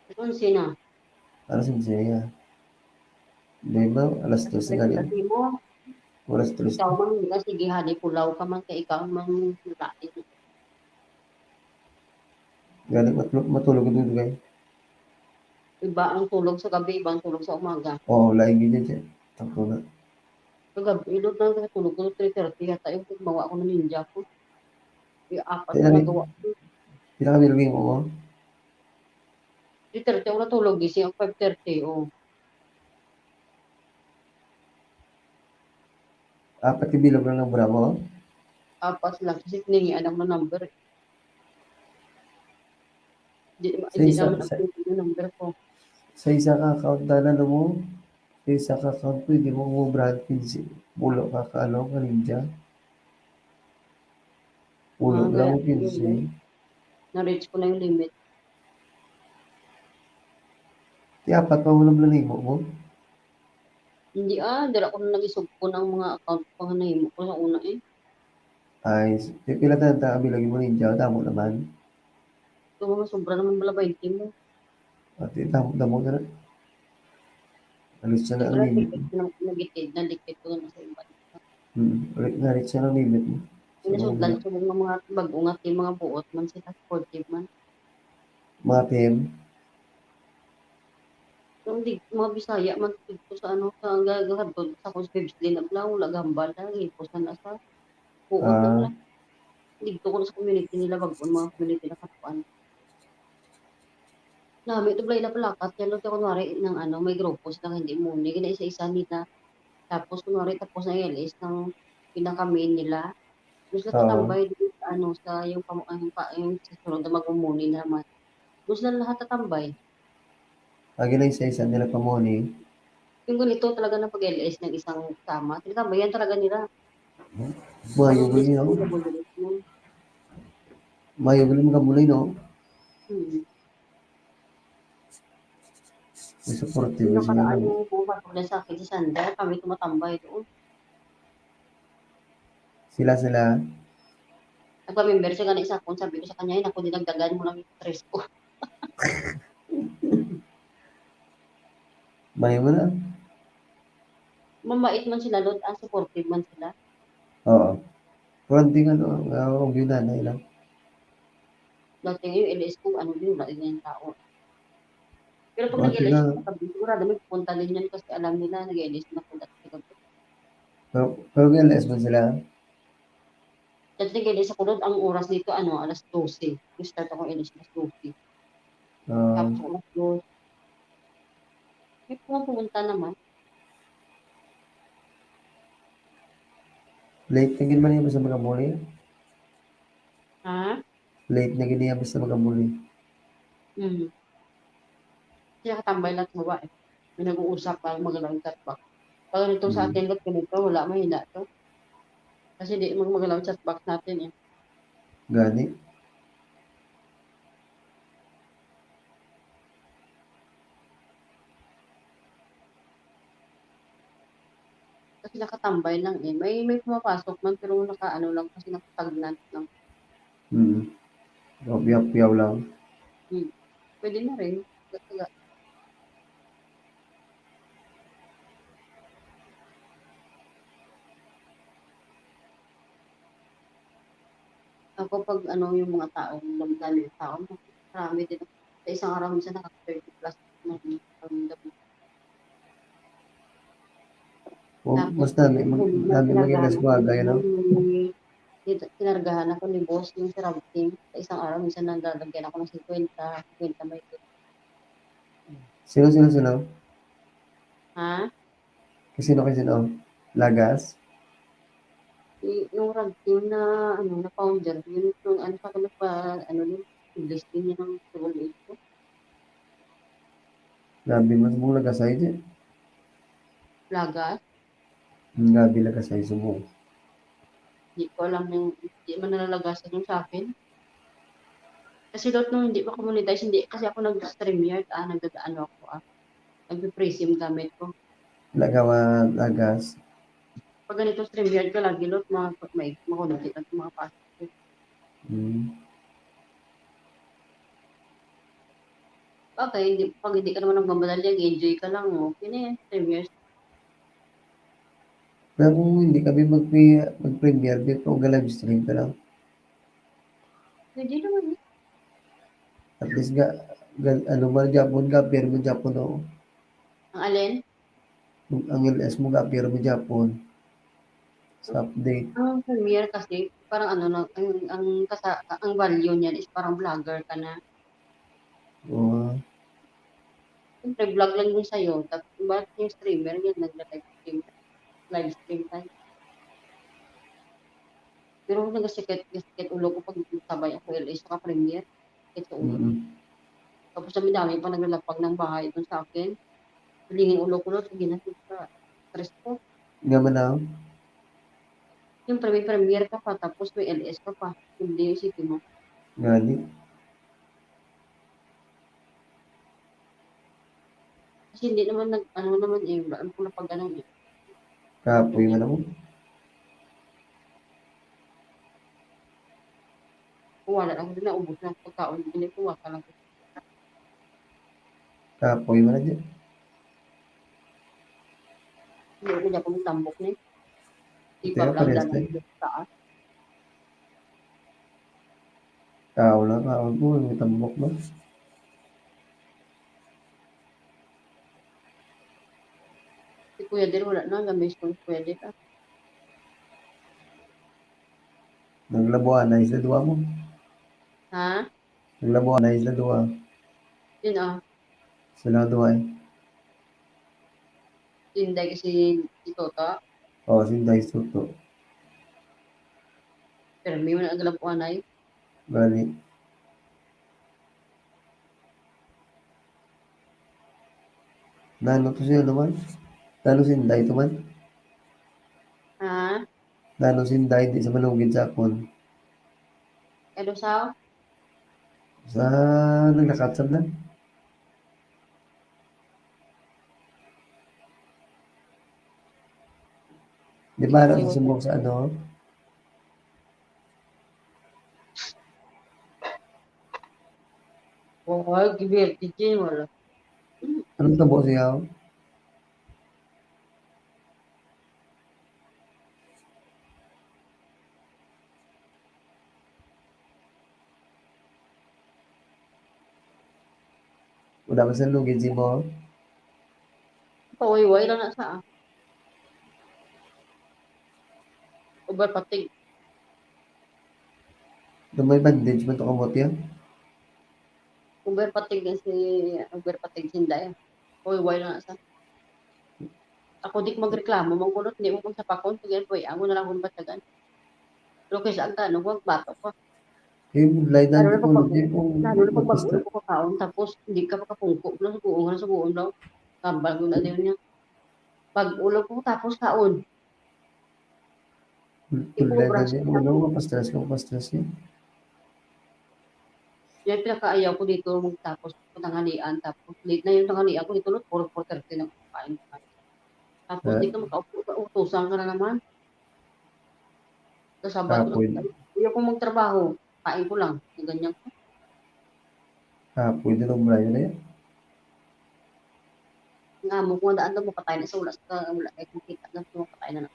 Alas 11 na. Ano siya? Di ba? Alas 12 ka yan. Kasi mo, Alas 3. ikaw man, sige, hali pulaw ka man, kaya ikaw man, lain. Galing matulog ko dito kayo. Iba ang tulog sa gabi, iba ang tulog sa umaga. Oo, laing ganyan siya. Takto na. Sa gabi, ilot na tulog ko 3:30, yata yung gumawa ko ng ninja ko. Yung apat Kaya na gawa ko. pinakabiligin mo mo. 3:30 ako natulog, gising ako 5:30, oh. Apat yung bilog lang ng bra mo. Apat lang, kasi tiningian ako ng number. Sa Hindi isa, naman sa, update yung number ko. sa isa ka account na ano mo. Sa isa ka account pwede mo mo brand 15. Pulo ka ka ninja. Pulo Ah, lang kaya, mo 15. na-reach ko na yung limit. Di apat pa mo lang lalimo mo. Hindi dala ko na nag-isugpo ng mga account ko na nahimo ko sa una eh. Ay, pila ta kabilagin mo ninja. Damo naman. So, mga sobra naman pala 20 mo. At damo na na. Alis siya na Ito ang na limit mo. nagitid, na-dictate ko na sa iba. Alis siya ng limit mo. Sa Pinasudlan ko ng mga bag-ungat yung mga buot man sila, sportive man. mga PM. So, hindi, mga Bisaya man dito sa ano, sa gagawin sa Conscripts din na pala, wala gambal na, hipos na sa buot na Ah, pala. Dito ko na sa community nila, mga community na katuan. Nami, ito pala palakat, yan lang kunwari ng ano, may grupos lang hindi muni, kina isa-isa nila. Tapos kunwari tapos na LS ng pinaka-main nila. Gusto na oo. tatambay dito sa ano, sa yung sa sunod na mag-umuni naman. Gusto na lahat tatambay. Lagi na isa-isa nila pamoni. Yung ganito talaga na pag-LS ng isang kasama, tinatambayan talaga nila. Mayo Parang gali no. disable mo. Mayo gali mga bulay no. May supportive Yung sila nakaraan no. yung buhat ko sa akin si Sander, kami tumatambay doon. Sila. Nagpa-member siya ganun isa kung sabi ko sa kanya, "Ay, naku, dinagdagan mo lang yung stress ko." Mayo mo na. Mabait man sila doon, supportive man sila. Oo. Kurang ano, ang view na ilang. Dati yung LS ko, ano din, wala din yung tao. Pero pag Bakit nag-LS nga? ko, sabi sigurado may pupunta din yan kasi alam nila nag-LS na po dati sa gabi. Pero LS mo sila. Dati nag-LS ako doon, ang oras dito, alas 12. Start ako LS alas 12. Uh, Tapos alas 2. May pumunta naman. late na gid man yung sa mga muli. Ha? Late na gid yung sa mga muli. Kaya katambay lahat sa babae. May nag-uusap pa, magalang chatbox. Pag ganito sa atin, ba't ganito, wala, mahina to. Kasi di magalaw chatbox natin eh. Gani. Kasi nakatambay lang eh. May pumapasok man pero nakaano lang kasi nakatagnant lang. Piyaw lang. Pwede na rin. Ako pag ano, yung mga taong damdamin ng tao, marami din. Sa isang araw, minsan nakaka-30 plus ng damdamin. O, Tapos, mas dami, yung dami mag-LS pinargahan ko ako, aga, yun, no? pinargahan ako ni boss, yung surrounding. Sa isang araw, minsan nandalagyan ako ng 50 may Sino? ha? Sino? Lagas? Yung rag team na, ano, na founder, yun, yung ano sa kanila pa, ano, yung English din niya ng double ko. Grabe, mas mong lagasay dyan. Lagas, Grabe lagasay, sumo. hindi ko alam yung, hindi man nalalagasan yung sa akin. Kasi doon nung hindi pa commonetize, hindi, kasi ako nag-stream yard, nagdadaan ako, nag-presim gamit ko. Lagawa, lagas. Pag ganito stream yard ka lagi, lot, may makunodit at mga pasok. Hmm. Okay, pag hindi ka naman nagmamadali, enjoy ka lang, okay na yan, stream yard. Pero kung hindi kami mag-premiere, dito live stream ka lang. Hindi naman, At least ano man Japon ka, pero mo Japon ako. ang alin? Ang LS mo ka, pero mo Japon. Sa update. Ang premiere kasi, parang ano, ang value niyan is parang vlogger ka na. O, Siyempre, vlog lang yung sa'yo. Tapos, bakit yung streamer yan, live stream tayo. Pero kung nagsiket ulo ko pag sabay ako LA sa premiere, sakit sa ulo. Tapos dami pa naglalapag ng bahay doon sa akin. Hilingin ulo ko, sige na, stress ko. Nga na, Siyempre, may premiere ka pa, tapos may LS ka pa. Hindi yung isipin mo. gani. Kasi hindi naman ano naman wala ko na pag ano Kapoy man ako. wala lang din naubos na pagkaon, hindi ko wala lang. Kapoy man na dyan. Hindi ko dyan kung tambok na Di Ito pa yung vlog parehas lang tayo. sa taas. Kao lang, ko. May tambok ba? Si Kuya din wala na, gamis ko si Kuya din. Naglabuan na isla duwa mo. Ha? Naglabuan na isla duwa. Yun Sila duwa eh. Tinday kasi si Toto. O, sinday suto. Pero may mga agalapuan ay. Gani. Nano to siya naman? Nano sinday to man? Ha? Nano sinday di sa malugid sa akon. Ano sao? Sa naglakatsab na. Di ba alam sa sumbong sa ano? Oh, gibir, DJ wala. Anong tabo siya? Wala ba sa lugid si mo? Pawayway lang na sa Uber patig. May bandage man to kamot yan? Uber patig din si Uber patig sinday. Pawayway lang na sa. Ako di ko magreklamo, mangkulot, hindi mo kung sa pakon, sige, ako na lang kung batagan. Pero kaysa ang tanong, huwag bato ko. Yung light Lalo natin na ko, pag hindi kung lalo na pag magpasta. bago ko kakaon, tapos hindi ka makapungko na suguon daw. Tambal ko na din niya. Pag ulo ko, tapos kaon. Full light na niya. Ano, mapastras ka, mapastras niya. Yan pinakaayaw ko dito magtapos tanghalian. Tapos late na yung tanghalian ko dito, 4:30 na kain. Tapos di ka makaupo, utusan ka na naman. Sa Sabado, Kapoy. hindi ako magtrabaho. Kain ko lang. Ganyan ko. Kapoy din ang brayo na yan. Nga mo, kung daan na mo patay na sa wala ay kung kita na mo patay na.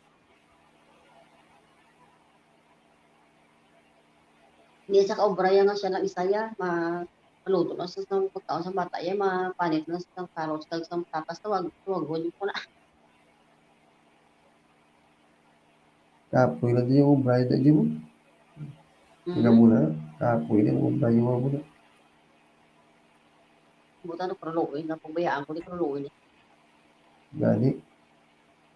Hindi sa kaubraya nga siya lang isaya, maluto na sa pagkaon sa bata, ya mapanit na sa carrots, kag sa tatas, tawag ko na. Kapoy na din yung bride na di mo. Ina Mm-hmm. muna. Kapoy na yung bride mo muna. Buta na proluin, na pabayaan ko ni proluin. Gani. Hindi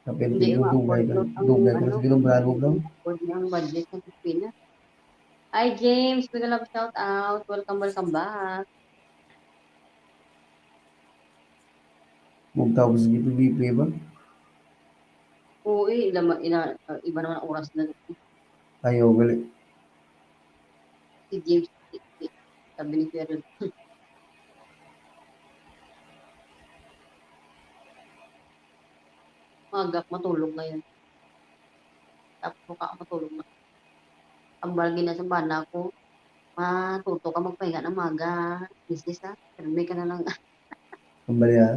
Kapente yung ma-afford nun ang dugay ka ano, na sa binumbrahan mo bro. hindi ma-afford niya ang budget ng Pilipinas. Hi James, big love shout out. Welcome back. Magtapos sa gipi-gipi ba? Oo, iba naman ang oras na Ayaw gali. si James. Sabi ni Ferrell. Magap matulog ngayon. Tapos mukha matulog na. Ang balgi na sa bana ko, matuto ka magpahinga ng maga. Business ha. Pero ka na lang. Kambali ha.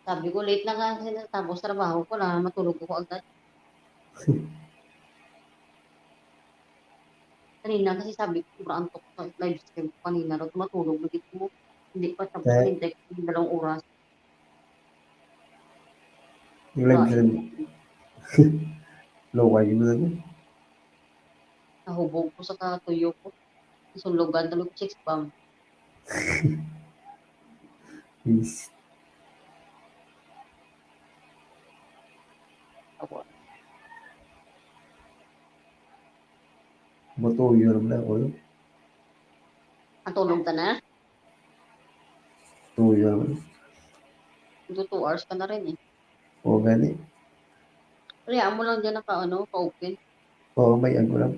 Sabi ko, late na kasi tapos trabaho ko lang. Matulog ko agad. Kanina kasi sabi ko, sobrang antok sa live stream ko kanina. Raw matulog. Bagit mo. Hindi pa tapos Kaya, kanintay ko yung 2 oras. yung live stream. Low kayo mo na din. Nahubog ko sa katuyo ko. Sulugan, talog 6 bomb. Please. Ako. Matuyo naman ako. No? Ang tulog ka na? Tuyo naman. 2 hours ka na rin eh. O gani. Kaya mo lang dyan ka-open. O may ako lang.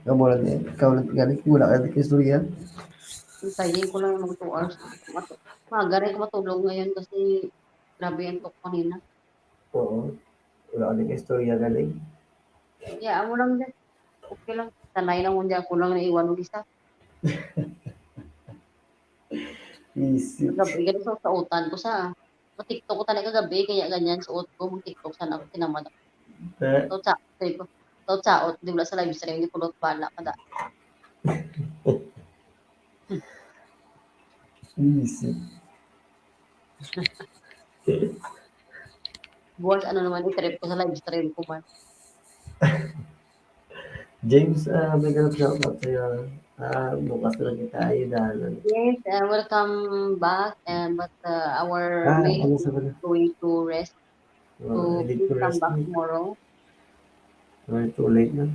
Kamu lang yan. Ikaw lang gani. Wala ka din istorya. Hintayin ko lang yung mga 2 hours. Maaga rin ako matulog ngayon kasi grabe yung tok kanina. Oo. Wala ka din istorya galing. Kaya mo lang dyan. Okay lang. Sanay lang mo dyan. Ako lang naiwan mo isa. Isip. Gabi ganun sa utan ko sa TikTok ko talaga gabi. Kaya ganyan suot ko. Mag-TikTok sana ako tinamad ako. Eh, Saot. Di ba sa live stream. Di pulot bala ka da. isip. Buwas naman i-trip ko sa live stream ko man. James, may ganap shout out sa'yo. Bukas na lang kita ayudahan. Yes, welcome back. But our main Ano is sa kanila? going to rest. So Hindi please ko come rest back na. tomorrow. Too late na.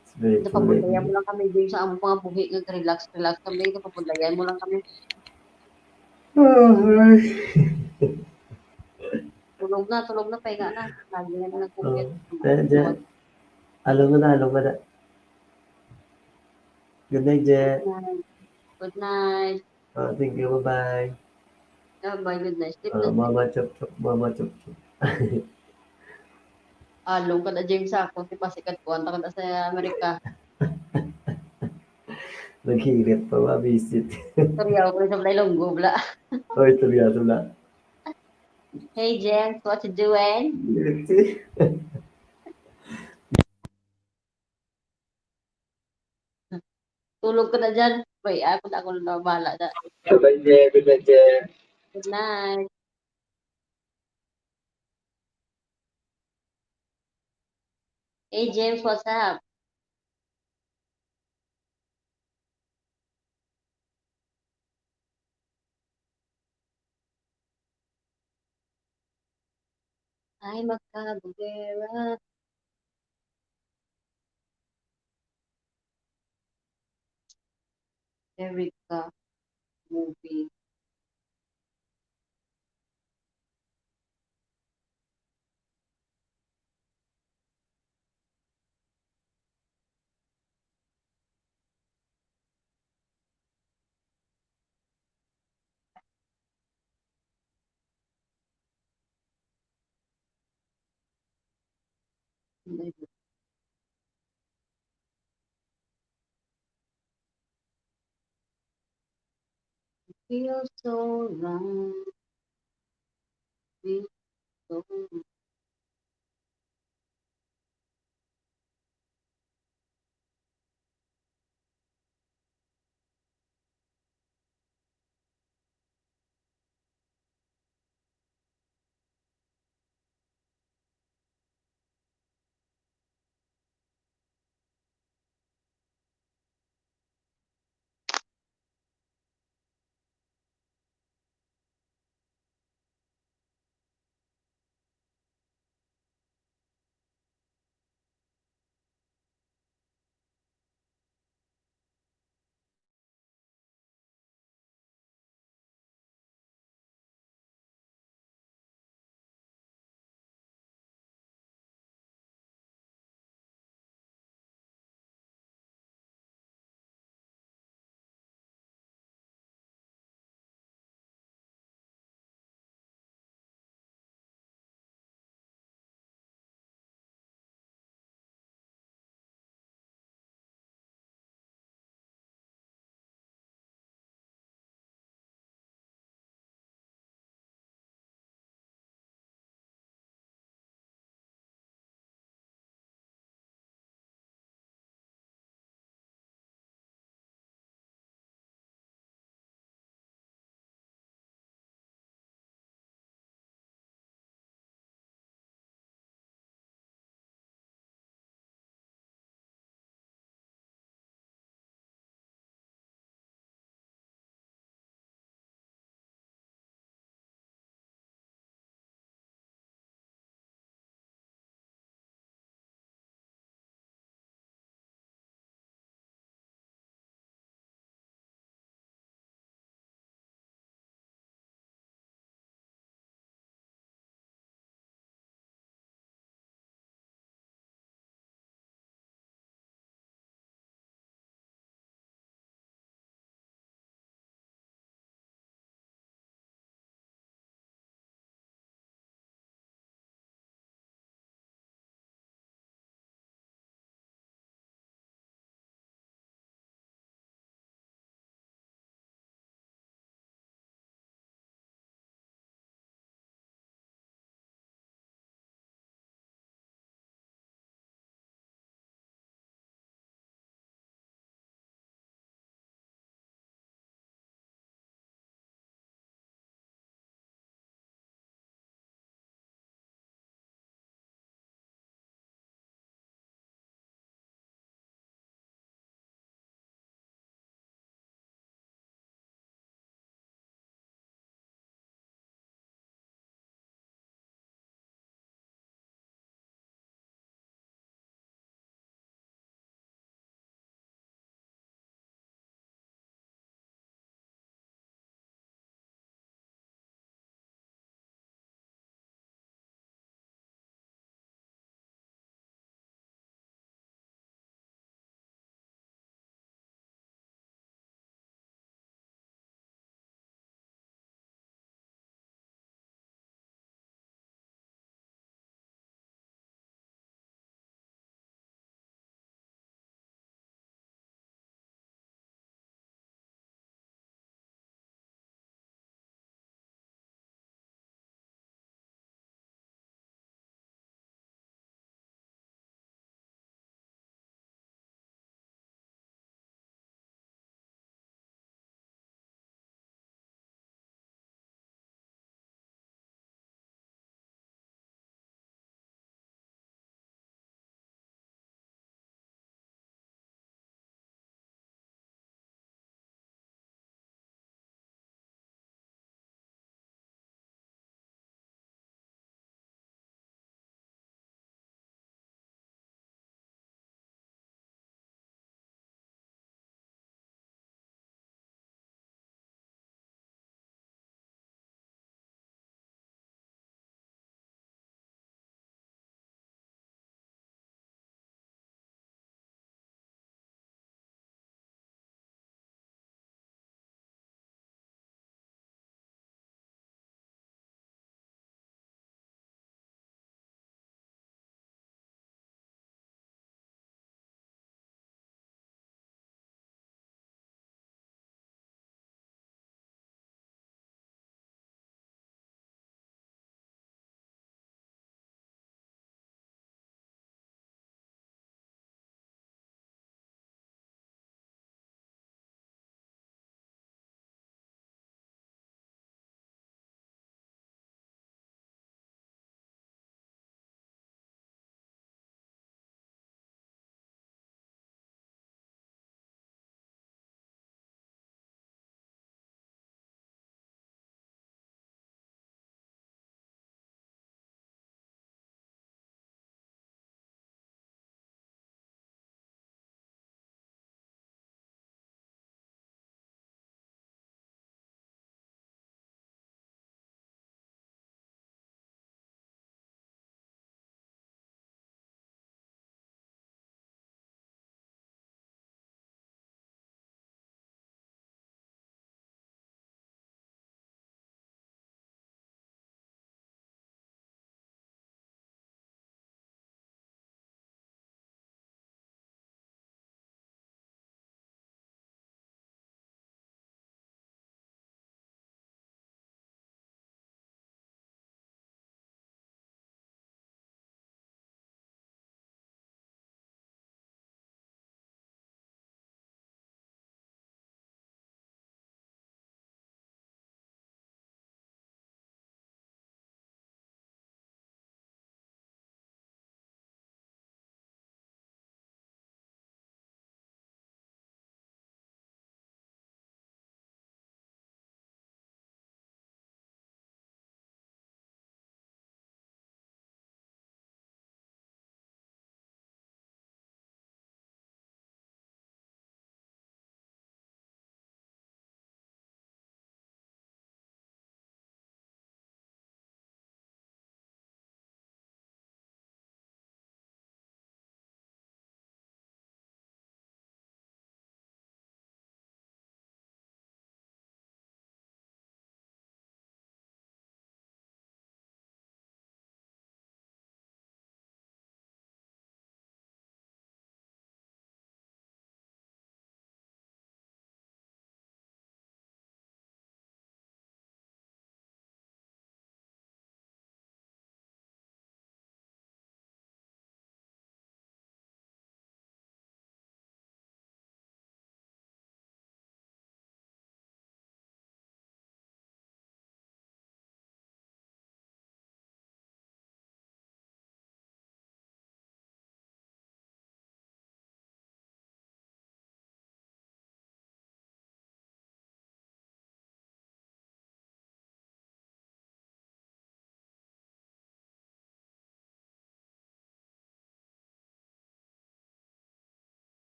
It's very too late. Napabundayan mo lang kami din sa among mga buhi nga relax kami. Napabundayan mo lang kami. Tulog na, pahinga na. Lagi na lang nag-commute. Jen, alam mo na. Good night, Jen. Good night. Thank you, bye-bye. Bye, good night. Sleep na. Mama chop chop. Along ka na, James, ako. Si Pasikat ko. Anta ka na sa Amerika. Naghirit pa ba, visit. Sorry ako sa Blaylonggo, bla. Oh, ito na. Hey, James, what you doing? Tulog ka na dyan. Wait, ako na bahala na. Bye, Jen. Good night, Jen. Good night. Hey, James, what's up? Ay, magkabugera. Erica movie. Feels so wrong.